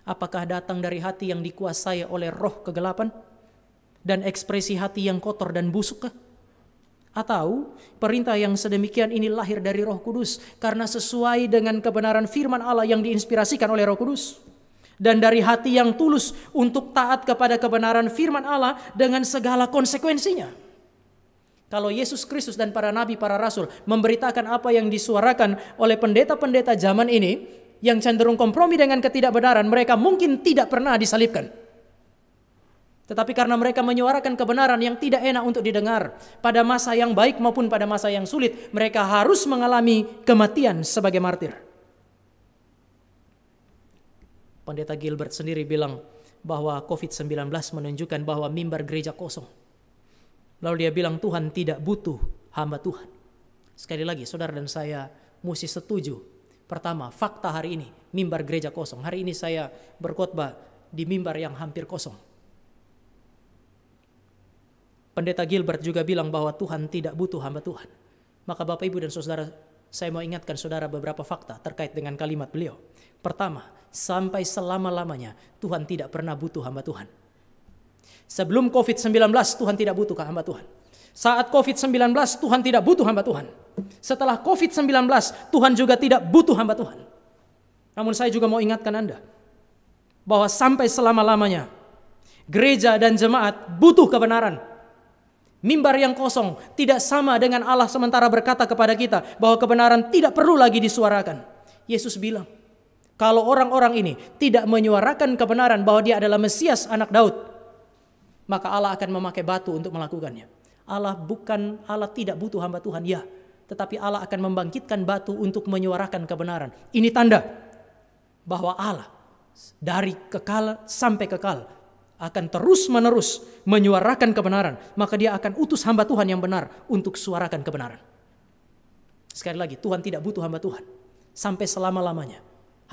apakah datang dari hati yang dikuasai oleh roh kegelapan dan ekspresi hati yang kotor dan busuk? Atau perintah yang sedemikian ini lahir dari Roh Kudus karena sesuai dengan kebenaran firman Allah yang diinspirasikan oleh Roh Kudus, dan dari hati yang tulus untuk taat kepada kebenaran firman Allah dengan segala konsekuensinya? Kalau Yesus Kristus dan para nabi, para rasul memberitakan apa yang disuarakan oleh pendeta-pendeta zaman ini yang cenderung kompromi dengan ketidakbenaran, mereka mungkin tidak pernah disalibkan. Tetapi karena mereka menyuarakan kebenaran yang tidak enak untuk didengar, pada masa yang baik maupun pada masa yang sulit, mereka harus mengalami kematian sebagai martir. Pendeta Gilbert sendiri bilang bahwa COVID-19 menunjukkan bahwa mimbar gereja kosong. Lalu dia bilang Tuhan tidak butuh hamba Tuhan. Sekali lagi saudara dan saya mesti setuju. Pertama, fakta hari ini, mimbar gereja kosong. Hari ini saya berkhotbah di mimbar yang hampir kosong. Pendeta Gilbert juga bilang bahwa Tuhan tidak butuh hamba Tuhan. Maka Bapak Ibu dan Saudara, saya mau ingatkan saudara beberapa fakta terkait dengan kalimat beliau. Pertama, sampai selama-lamanya Tuhan tidak pernah butuh hamba Tuhan. Sebelum COVID-19 Tuhan tidak butuh hamba Tuhan. Saat COVID-19 Tuhan tidak butuh hamba Tuhan. Setelah COVID-19 Tuhan juga tidak butuh hamba Tuhan. Namun saya juga mau ingatkan Anda bahwa sampai selama-lamanya gereja dan jemaat butuh kebenaran. Mimbar yang kosong tidak sama dengan Allah sementara berkata kepada kita bahwa kebenaran tidak perlu lagi disuarakan. Yesus bilang, kalau orang-orang ini tidak menyuarakan kebenaran bahwa dia adalah Mesias anak Daud, maka Allah akan memakai batu untuk melakukannya. Allah tidak butuh hamba Tuhan, ya, tetapi Allah akan membangkitkan batu untuk menyuarakan kebenaran. Ini tanda bahwa Allah dari kekal sampai kekal akan terus-menerus menyuarakan kebenaran, maka dia akan utus hamba Tuhan yang benar untuk suarakan kebenaran. Sekali lagi, Tuhan tidak butuh hamba Tuhan sampai selama-lamanya.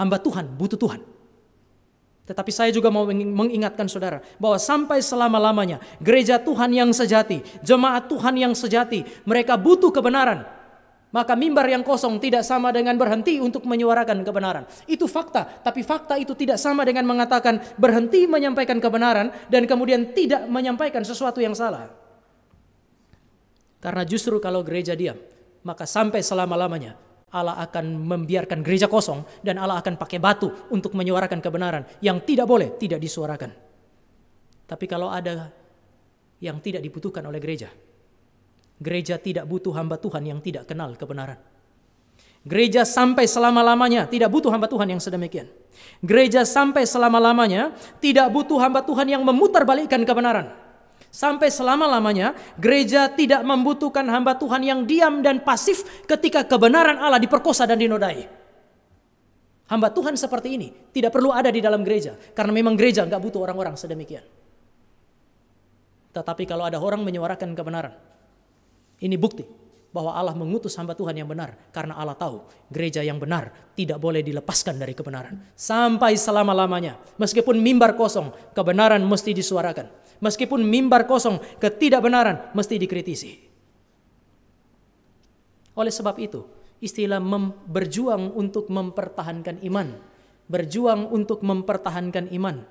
Hamba Tuhan butuh Tuhan. Tetapi saya juga mau mengingatkan saudara bahwa sampai selama-lamanya gereja Tuhan yang sejati, jemaat Tuhan yang sejati, mereka butuh kebenaran. Maka mimbar yang kosong tidak sama dengan berhenti untuk menyuarakan kebenaran. Itu fakta, tapi fakta itu tidak sama dengan mengatakan berhenti menyampaikan kebenaran dan kemudian tidak menyampaikan sesuatu yang salah. Karena justru kalau gereja diam, maka sampai selama-lamanya Allah akan membiarkan gereja kosong dan Allah akan pakai batu untuk menyuarakan kebenaran yang tidak boleh tidak disuarakan. Tapi kalau ada yang tidak dibutuhkan oleh gereja, gereja tidak butuh hamba Tuhan yang tidak kenal kebenaran. Gereja sampai selama-lamanya tidak butuh hamba Tuhan yang sedemikian. Gereja sampai selama-lamanya tidak butuh hamba Tuhan yang memutarbalikkan kebenaran. Sampai selama-lamanya gereja tidak membutuhkan hamba Tuhan yang diam dan pasif ketika kebenaran Allah diperkosa dan dinodai. Hamba Tuhan seperti ini tidak perlu ada di dalam gereja, karena memang gereja nggak butuh orang-orang sedemikian. Tetapi kalau ada orang menyuarakan kebenaran, ini bukti bahwa Allah mengutus hamba Tuhan yang benar, karena Allah tahu gereja yang benar tidak boleh dilepaskan dari kebenaran. Sampai selama-lamanya, meskipun mimbar kosong, kebenaran mesti disuarakan. Meskipun mimbar kosong, ketidakbenaran mesti dikritisi. Oleh sebab itu, istilah berjuang untuk mempertahankan iman, berjuang untuk mempertahankan iman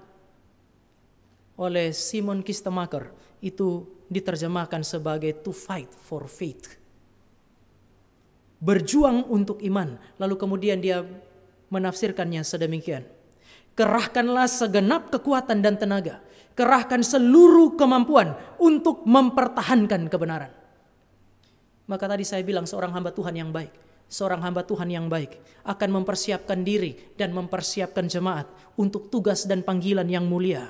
oleh Simon Kistemaker itu diterjemahkan sebagai to fight for faith. Berjuang untuk iman. Lalu kemudian dia menafsirkannya sedemikian. Kerahkanlah segenap kekuatan dan tenaga. Kerahkan seluruh kemampuan untuk mempertahankan kebenaran. Maka tadi saya bilang seorang hamba Tuhan yang baik, seorang hamba Tuhan yang baik akan mempersiapkan diri dan mempersiapkan jemaat untuk tugas dan panggilan yang mulia,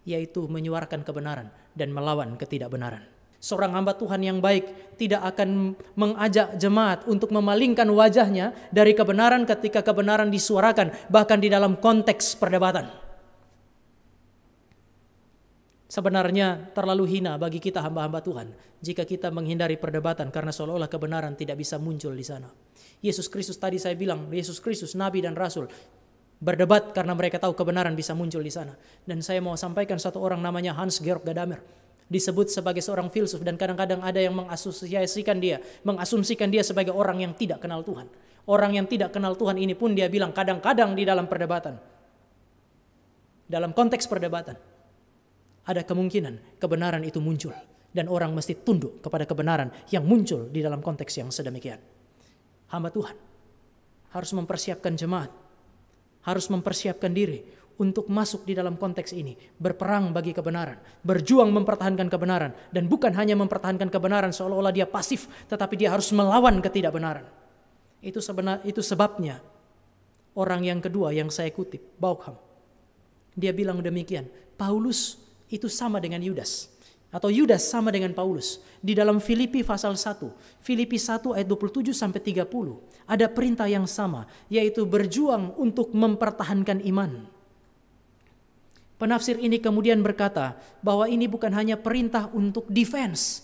yaitu menyuarakan kebenaran dan melawan ketidakbenaran. Seorang hamba Tuhan yang baik tidak akan mengajak jemaat untuk memalingkan wajahnya dari kebenaran ketika kebenaran disuarakan, bahkan di dalam konteks perdebatan. Sebenarnya terlalu hina bagi kita hamba-hamba Tuhan jika kita menghindari perdebatan karena seolah-olah kebenaran tidak bisa muncul di sana. Yesus Kristus tadi saya bilang, Yesus Kristus Nabi dan Rasul berdebat karena mereka tahu kebenaran bisa muncul di sana. Dan saya mau sampaikan satu orang namanya Hans-Georg Gadamer, disebut sebagai seorang filsuf dan kadang-kadang ada yang mengasumsikan dia sebagai orang yang tidak kenal Tuhan. Orang yang tidak kenal Tuhan ini pun dia bilang kadang-kadang di dalam perdebatan, dalam konteks perdebatan, ada kemungkinan kebenaran itu muncul dan orang mesti tunduk kepada kebenaran yang muncul di dalam konteks yang sedemikian. Hamba Tuhan harus mempersiapkan jemaat, harus mempersiapkan diri untuk masuk di dalam konteks ini, berperang bagi kebenaran, berjuang mempertahankan kebenaran, dan bukan hanya mempertahankan kebenaran seolah-olah dia pasif, tetapi dia harus melawan ketidakbenaran. Itu sebabnya orang yang kedua yang saya kutip, Baukham, dia bilang demikian, Paulus itu sama dengan Yudas, atau Yudas sama dengan Paulus. Di dalam Filipi pasal 1, Filipi 1 ayat 27 sampai 30, ada perintah yang sama, yaitu berjuang untuk mempertahankan iman. Penafsir ini kemudian berkata bahwa ini bukan hanya perintah untuk defense.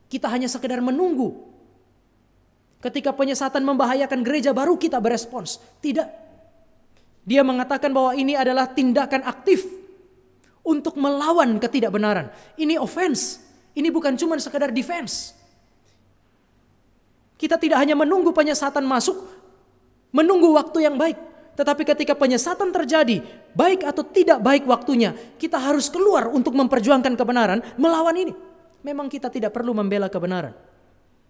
Kita hanya sekedar menunggu. Ketika penyesatan membahayakan gereja baru kita berespons. Tidak. Dia mengatakan bahwa ini adalah tindakan aktif untuk melawan ketidakbenaran. Ini offense. Ini bukan cuma sekedar defense. Kita tidak hanya menunggu penyesatan masuk, menunggu waktu yang baik. Tetapi ketika penyesatan terjadi, baik atau tidak baik waktunya, kita harus keluar untuk memperjuangkan kebenaran, melawan ini. Memang kita tidak perlu membela kebenaran.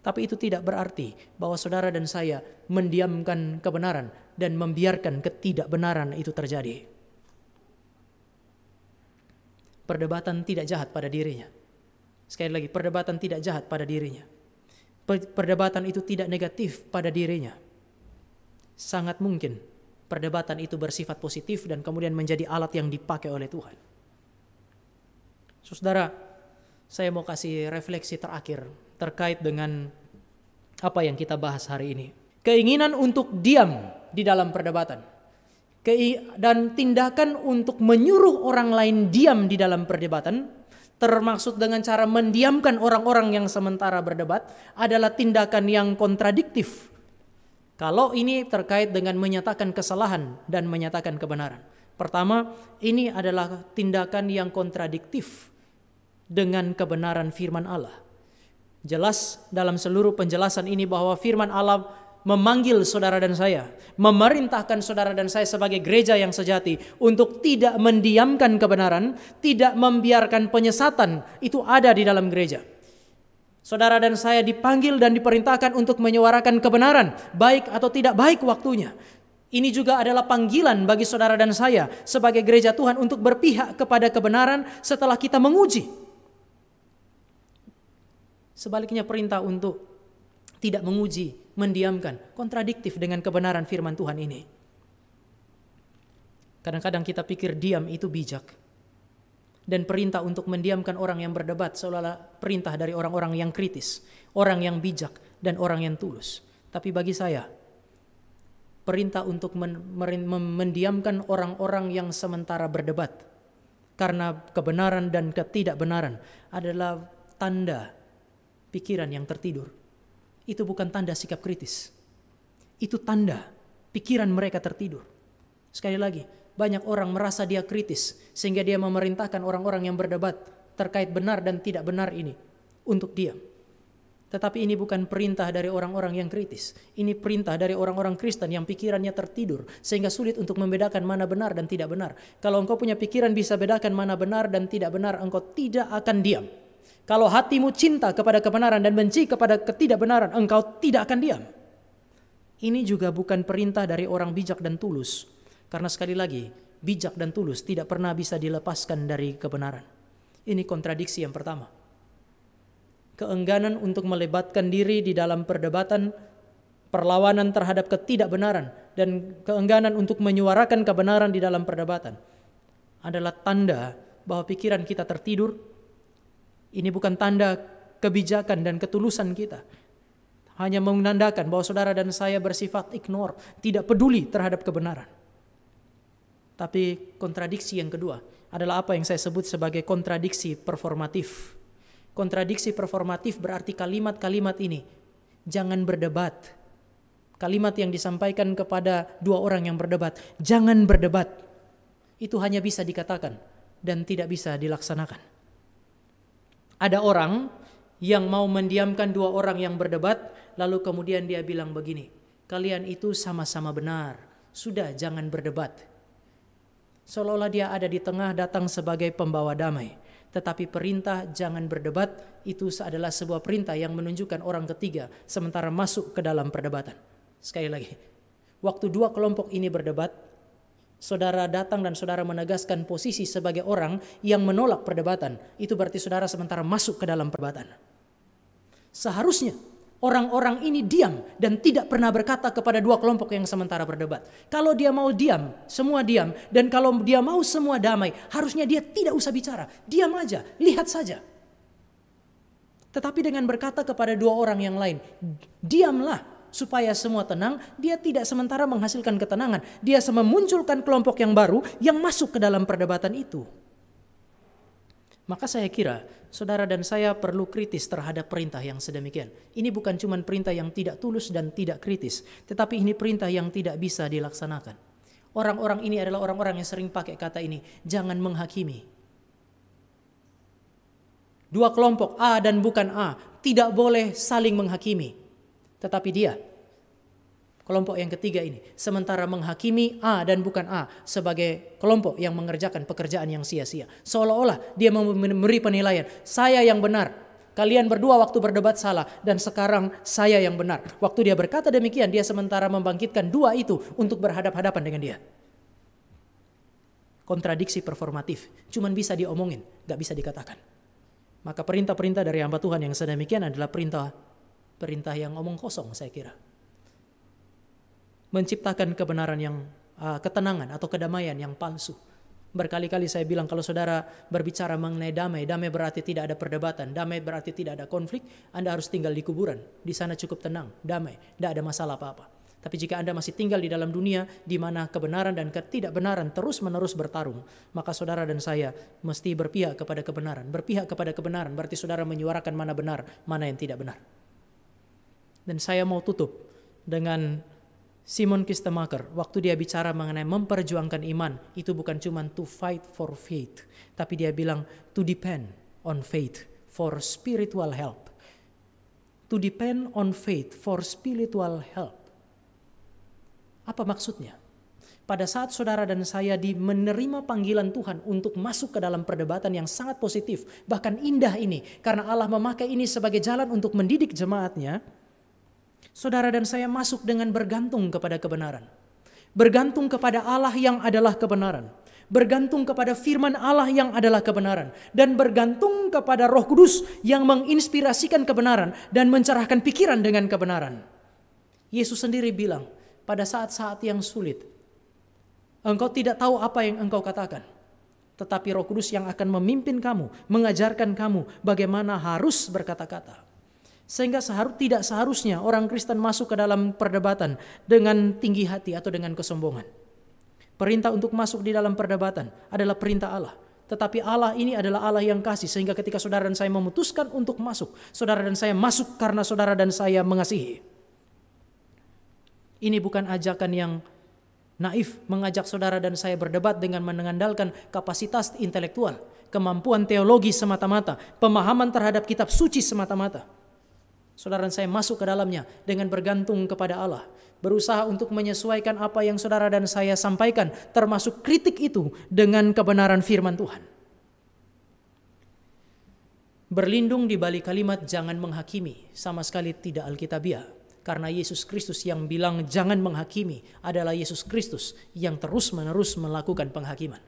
Tapi itu tidak berarti bahwa saudara dan saya mendiamkan kebenaran dan membiarkan ketidakbenaran itu terjadi. Perdebatan tidak jahat pada dirinya. Sekali lagi, perdebatan tidak jahat pada dirinya. Perdebatan itu tidak negatif pada dirinya. Sangat mungkin perdebatan itu bersifat positif dan kemudian menjadi alat yang dipakai oleh Tuhan. Saudara, saya mau kasih refleksi terakhir terkait dengan apa yang kita bahas hari ini. Keinginan untuk diam di dalam perdebatan dan tindakan untuk menyuruh orang lain diam di dalam perdebatan, termaksud dengan cara mendiamkan orang-orang yang sementara berdebat, adalah tindakan yang kontradiktif. Kalau ini terkait dengan menyatakan kesalahan dan menyatakan kebenaran. Pertama, ini adalah tindakan yang kontradiktif dengan kebenaran firman Allah. Jelas dalam seluruh penjelasan ini bahwa firman Allah memanggil saudara dan saya, memerintahkan saudara dan saya sebagai gereja yang sejati untuk tidak mendiamkan kebenaran, tidak membiarkan penyesatan itu ada di dalam gereja. Saudara dan saya dipanggil dan diperintahkan untuk menyuarakan kebenaran, baik atau tidak baik waktunya. Ini juga adalah panggilan bagi saudara dan saya sebagai gereja Tuhan untuk berpihak kepada kebenaran setelah kita menguji. Sebaliknya perintah untuk tidak menguji, mendiamkan, kontradiktif dengan kebenaran firman Tuhan ini. Kadang-kadang kita pikir diam itu bijak. Dan perintah untuk mendiamkan orang yang berdebat seolah-olah perintah dari orang-orang yang kritis, orang yang bijak, dan orang yang tulus. Tapi bagi saya, perintah untuk mendiamkan orang-orang yang sementara berdebat karena kebenaran dan ketidakbenaran adalah tanda pikiran yang tertidur. Itu bukan tanda sikap kritis. Itu tanda pikiran mereka tertidur. Sekali lagi, banyak orang merasa dia kritis sehingga dia memerintahkan orang-orang yang berdebat terkait benar dan tidak benar ini untuk diam. Tetapi ini bukan perintah dari orang-orang yang kritis. Ini perintah dari orang-orang Kristen yang pikirannya tertidur sehingga sulit untuk membedakan mana benar dan tidak benar. Kalau engkau punya pikiran bisa bedakan mana benar dan tidak benar, engkau tidak akan diam. Kalau hatimu cinta kepada kebenaran dan benci kepada ketidakbenaran, engkau tidak akan diam. Ini juga bukan perintah dari orang bijak dan tulus. Karena sekali lagi, bijak dan tulus tidak pernah bisa dilepaskan dari kebenaran. Ini kontradiksi yang pertama. Keengganan untuk melibatkan diri di dalam perdebatan, perlawanan terhadap ketidakbenaran, dan keengganan untuk menyuarakan kebenaran di dalam perdebatan adalah tanda bahwa pikiran kita tertidur. Ini bukan tanda kebijakan dan ketulusan kita. Hanya menandakan bahwa saudara dan saya bersifat ignore, tidak peduli terhadap kebenaran. Tapi kontradiksi yang kedua adalah apa yang saya sebut sebagai kontradiksi performatif. Kontradiksi performatif berarti kalimat-kalimat ini, jangan berdebat. Kalimat yang disampaikan kepada dua orang yang berdebat, jangan berdebat. Itu hanya bisa dikatakan dan tidak bisa dilaksanakan. Ada orang yang mau mendiamkan dua orang yang berdebat, lalu kemudian dia bilang begini, kalian itu sama-sama benar, sudah jangan berdebat. Seolah-olah dia ada di tengah, datang sebagai pembawa damai. Tetapi perintah jangan berdebat itu adalah sebuah perintah yang menunjukkan orang ketiga sementara masuk ke dalam perdebatan. Sekali lagi, waktu dua kelompok ini berdebat, saudara datang dan saudara menegaskan posisi sebagai orang yang menolak perdebatan. Itu berarti saudara sementara masuk ke dalam perdebatan. Seharusnya orang-orang ini diam dan tidak pernah berkata kepada dua kelompok yang sementara berdebat. Kalau dia mau diam, semua diam. Dan kalau dia mau semua damai, harusnya dia tidak usah bicara. Diam aja, lihat saja. Tetapi dengan berkata kepada dua orang yang lain, diamlah supaya semua tenang, dia tidak sementara menghasilkan ketenangan. Dia memunculkan kelompok yang baru yang masuk ke dalam perdebatan itu. Maka saya kira saudara dan saya perlu kritis terhadap perintah yang sedemikian. Ini bukan cuma perintah yang tidak tulus dan tidak kritis, tetapi ini perintah yang tidak bisa dilaksanakan. Orang-orang ini adalah orang-orang yang sering pakai kata ini, jangan menghakimi. Dua kelompok A dan bukan A tidak boleh saling menghakimi. Tetapi dia, kelompok yang ketiga ini, sementara menghakimi A dan bukan A sebagai kelompok yang mengerjakan pekerjaan yang sia-sia. Seolah-olah dia memberi penilaian, saya yang benar, kalian berdua waktu berdebat salah, dan sekarang saya yang benar. Waktu dia berkata demikian, dia sementara membangkitkan dua itu untuk berhadap-hadapan dengan dia. Kontradiksi performatif, cuman bisa diomongin, gak bisa dikatakan. Maka perintah-perintah dari hamba Tuhan yang sedemikian adalah perintah yang omong kosong, saya kira. Menciptakan kebenaran yang ketenangan atau kedamaian yang palsu. Berkali-kali saya bilang kalau saudara berbicara mengenai damai, damai berarti tidak ada perdebatan, damai berarti tidak ada konflik, Anda harus tinggal di kuburan. Di sana cukup tenang, damai, tidak ada masalah apa-apa. Tapi jika Anda masih tinggal di dalam dunia di mana kebenaran dan ketidakbenaran terus-menerus bertarung, maka saudara dan saya mesti berpihak kepada kebenaran. Berpihak kepada kebenaran berarti saudara menyuarakan mana benar, mana yang tidak benar. Dan saya mau tutup dengan Simon Kistemaker, waktu dia bicara mengenai memperjuangkan iman, itu bukan cuma to fight for faith, tapi dia bilang to depend on faith for spiritual help. To depend on faith for spiritual help. Apa maksudnya? Pada saat saudara dan saya menerima panggilan Tuhan untuk masuk ke dalam perdebatan yang sangat positif, bahkan indah ini, karena Allah memakai ini sebagai jalan untuk mendidik jemaatnya, saudara dan saya masuk dengan bergantung kepada kebenaran. Bergantung kepada Allah yang adalah kebenaran. Bergantung kepada firman Allah yang adalah kebenaran. Dan bergantung kepada Roh Kudus yang menginspirasikan kebenaran dan mencerahkan pikiran dengan kebenaran. Yesus sendiri bilang, pada saat-saat yang sulit, engkau tidak tahu apa yang engkau katakan. Tetapi Roh Kudus yang akan memimpin kamu, mengajarkan kamu bagaimana harus berkata-kata. Sehingga tidak seharusnya orang Kristen masuk ke dalam perdebatan dengan tinggi hati atau dengan kesombongan. Perintah untuk masuk di dalam perdebatan adalah perintah Allah. Tetapi Allah ini adalah Allah yang kasih, sehingga ketika saudara dan saya memutuskan untuk masuk, saudara dan saya masuk karena saudara dan saya mengasihi. Ini bukan ajakan yang naif mengajak saudara dan saya berdebat dengan mengandalkan kapasitas intelektual, kemampuan teologi semata-mata, pemahaman terhadap kitab suci semata-mata. Saudara dan saya masuk ke dalamnya dengan bergantung kepada Allah, berusaha untuk menyesuaikan apa yang saudara dan saya sampaikan, termasuk kritik itu dengan kebenaran firman Tuhan. Berlindung di balik kalimat jangan menghakimi sama sekali tidak alkitabiah. Karena Yesus Kristus yang bilang jangan menghakimi adalah Yesus Kristus yang terus-menerus melakukan penghakiman.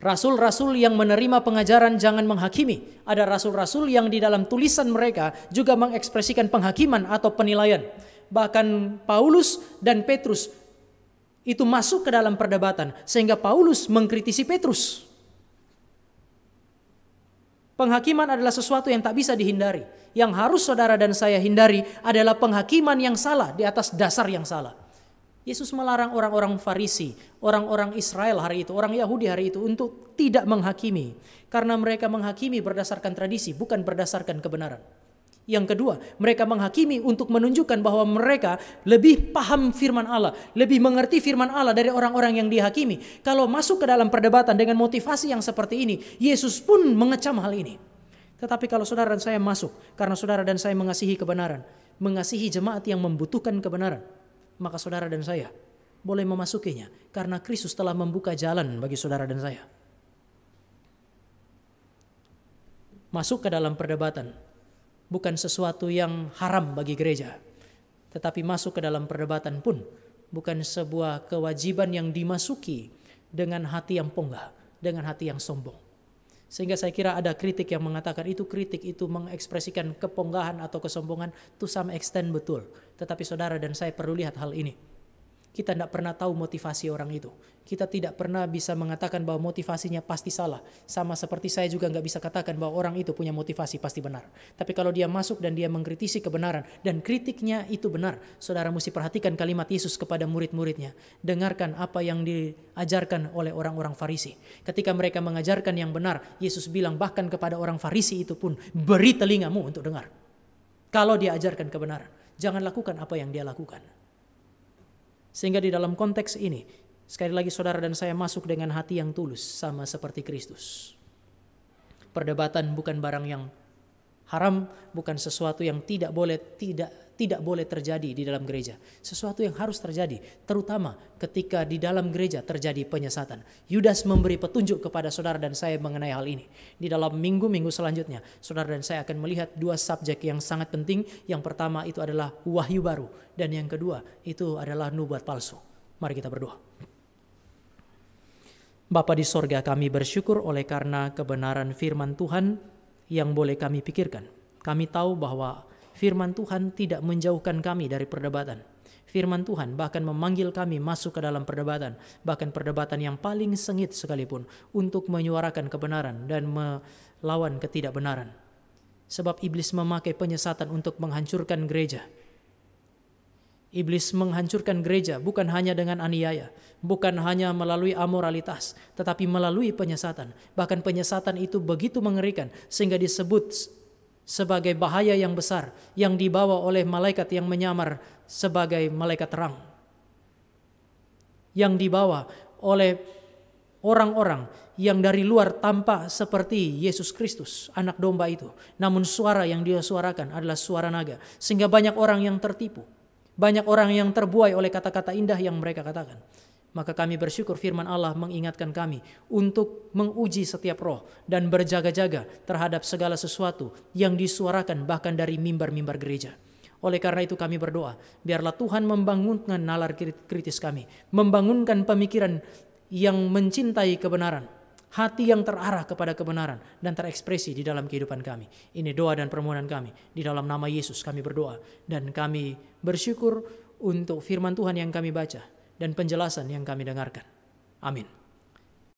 Rasul-rasul yang menerima pengajaran jangan menghakimi, ada rasul-rasul yang di dalam tulisan mereka juga mengekspresikan penghakiman atau penilaian. Bahkan Paulus dan Petrus itu masuk ke dalam perdebatan sehingga Paulus mengkritisi Petrus. Penghakiman adalah sesuatu yang tak bisa dihindari. Yang harus saudara dan saya hindari adalah penghakiman yang salah di atas dasar yang salah. Yesus melarang orang-orang Farisi, orang-orang Israel hari itu, orang Yahudi hari itu untuk tidak menghakimi. Karena mereka menghakimi berdasarkan tradisi, bukan berdasarkan kebenaran. Yang kedua, mereka menghakimi untuk menunjukkan bahwa mereka lebih paham firman Allah, lebih mengerti firman Allah dari orang-orang yang dihakimi. Kalau masuk ke dalam perdebatan dengan motivasi yang seperti ini, Yesus pun mengecam hal ini. Tetapi kalau saudara dan saya masuk, karena saudara dan saya mengasihi kebenaran, mengasihi jemaat yang membutuhkan kebenaran, maka saudara dan saya boleh memasukinya karena Kristus telah membuka jalan bagi saudara dan saya. Masuk ke dalam perdebatan bukan sesuatu yang haram bagi gereja, tetapi masuk ke dalam perdebatan pun bukan sebuah kewajiban yang dimasuki dengan hati yang ponggah, dengan hati yang sombong. Sehingga saya kira ada kritik yang mengatakan kritik itu mengekspresikan keponggahan atau kesombongan, to some extent betul. Tetapi saudara dan saya perlu lihat hal ini. Kita tidak pernah tahu motivasi orang itu. Kita tidak pernah bisa mengatakan bahwa motivasinya pasti salah. Sama seperti saya juga nggak bisa katakan bahwa orang itu punya motivasi pasti benar. Tapi kalau dia masuk dan dia mengkritisi kebenaran dan kritiknya itu benar, saudara mesti perhatikan kalimat Yesus kepada murid-muridnya. Dengarkan apa yang diajarkan oleh orang-orang Farisi. Ketika mereka mengajarkan yang benar, Yesus bilang bahkan kepada orang Farisi itu pun, beri telingamu untuk dengar. Kalau dia ajarkan kebenaran, jangan lakukan apa yang dia lakukan. Sehingga di dalam konteks ini, sekali lagi saudara dan saya masuk dengan hati yang tulus, sama seperti Kristus. Perdebatan bukan barang yang haram, bukan sesuatu yang tidak boleh terjadi di dalam gereja. Sesuatu yang harus terjadi, terutama ketika di dalam gereja terjadi penyesatan. Yudas memberi petunjuk kepada saudara dan saya mengenai hal ini. Di dalam minggu-minggu selanjutnya, saudara dan saya akan melihat dua subjek yang sangat penting. Yang pertama itu adalah wahyu baru, dan yang kedua itu adalah nubuat palsu. Mari kita berdoa. Bapa di sorga, kami bersyukur oleh karena kebenaran firman Tuhan yang boleh kami pikirkan. Kami tahu bahwa firman Tuhan tidak menjauhkan kami dari perdebatan. Firman Tuhan bahkan memanggil kami masuk ke dalam perdebatan, bahkan perdebatan yang paling sengit sekalipun, untuk menyuarakan kebenaran dan melawan ketidakbenaran. Sebab iblis memakai penyesatan untuk menghancurkan gereja. Iblis menghancurkan gereja bukan hanya dengan aniaya, bukan hanya melalui amoralitas, tetapi melalui penyesatan. Bahkan penyesatan itu begitu mengerikan sehingga disebut sebagai bahaya yang besar yang dibawa oleh malaikat yang menyamar sebagai malaikat terang, yang dibawa oleh orang-orang yang dari luar tampak seperti Yesus Kristus, anak domba itu, namun suara yang dia suarakan adalah suara naga, sehingga banyak orang yang tertipu, banyak orang yang terbuai oleh kata-kata indah yang mereka katakan. Maka kami bersyukur firman Allah mengingatkan kami untuk menguji setiap roh dan berjaga-jaga terhadap segala sesuatu yang disuarakan bahkan dari mimbar-mimbar gereja. Oleh karena itu kami berdoa, biarlah Tuhan membangunkan nalar kritis kami, membangunkan pemikiran yang mencintai kebenaran, hati yang terarah kepada kebenaran dan terekspresi di dalam kehidupan kami. Ini doa dan permohonan kami. Di dalam nama Yesus kami berdoa dan kami bersyukur untuk firman Tuhan yang kami baca dan penjelasan yang kami dengarkan. Amin.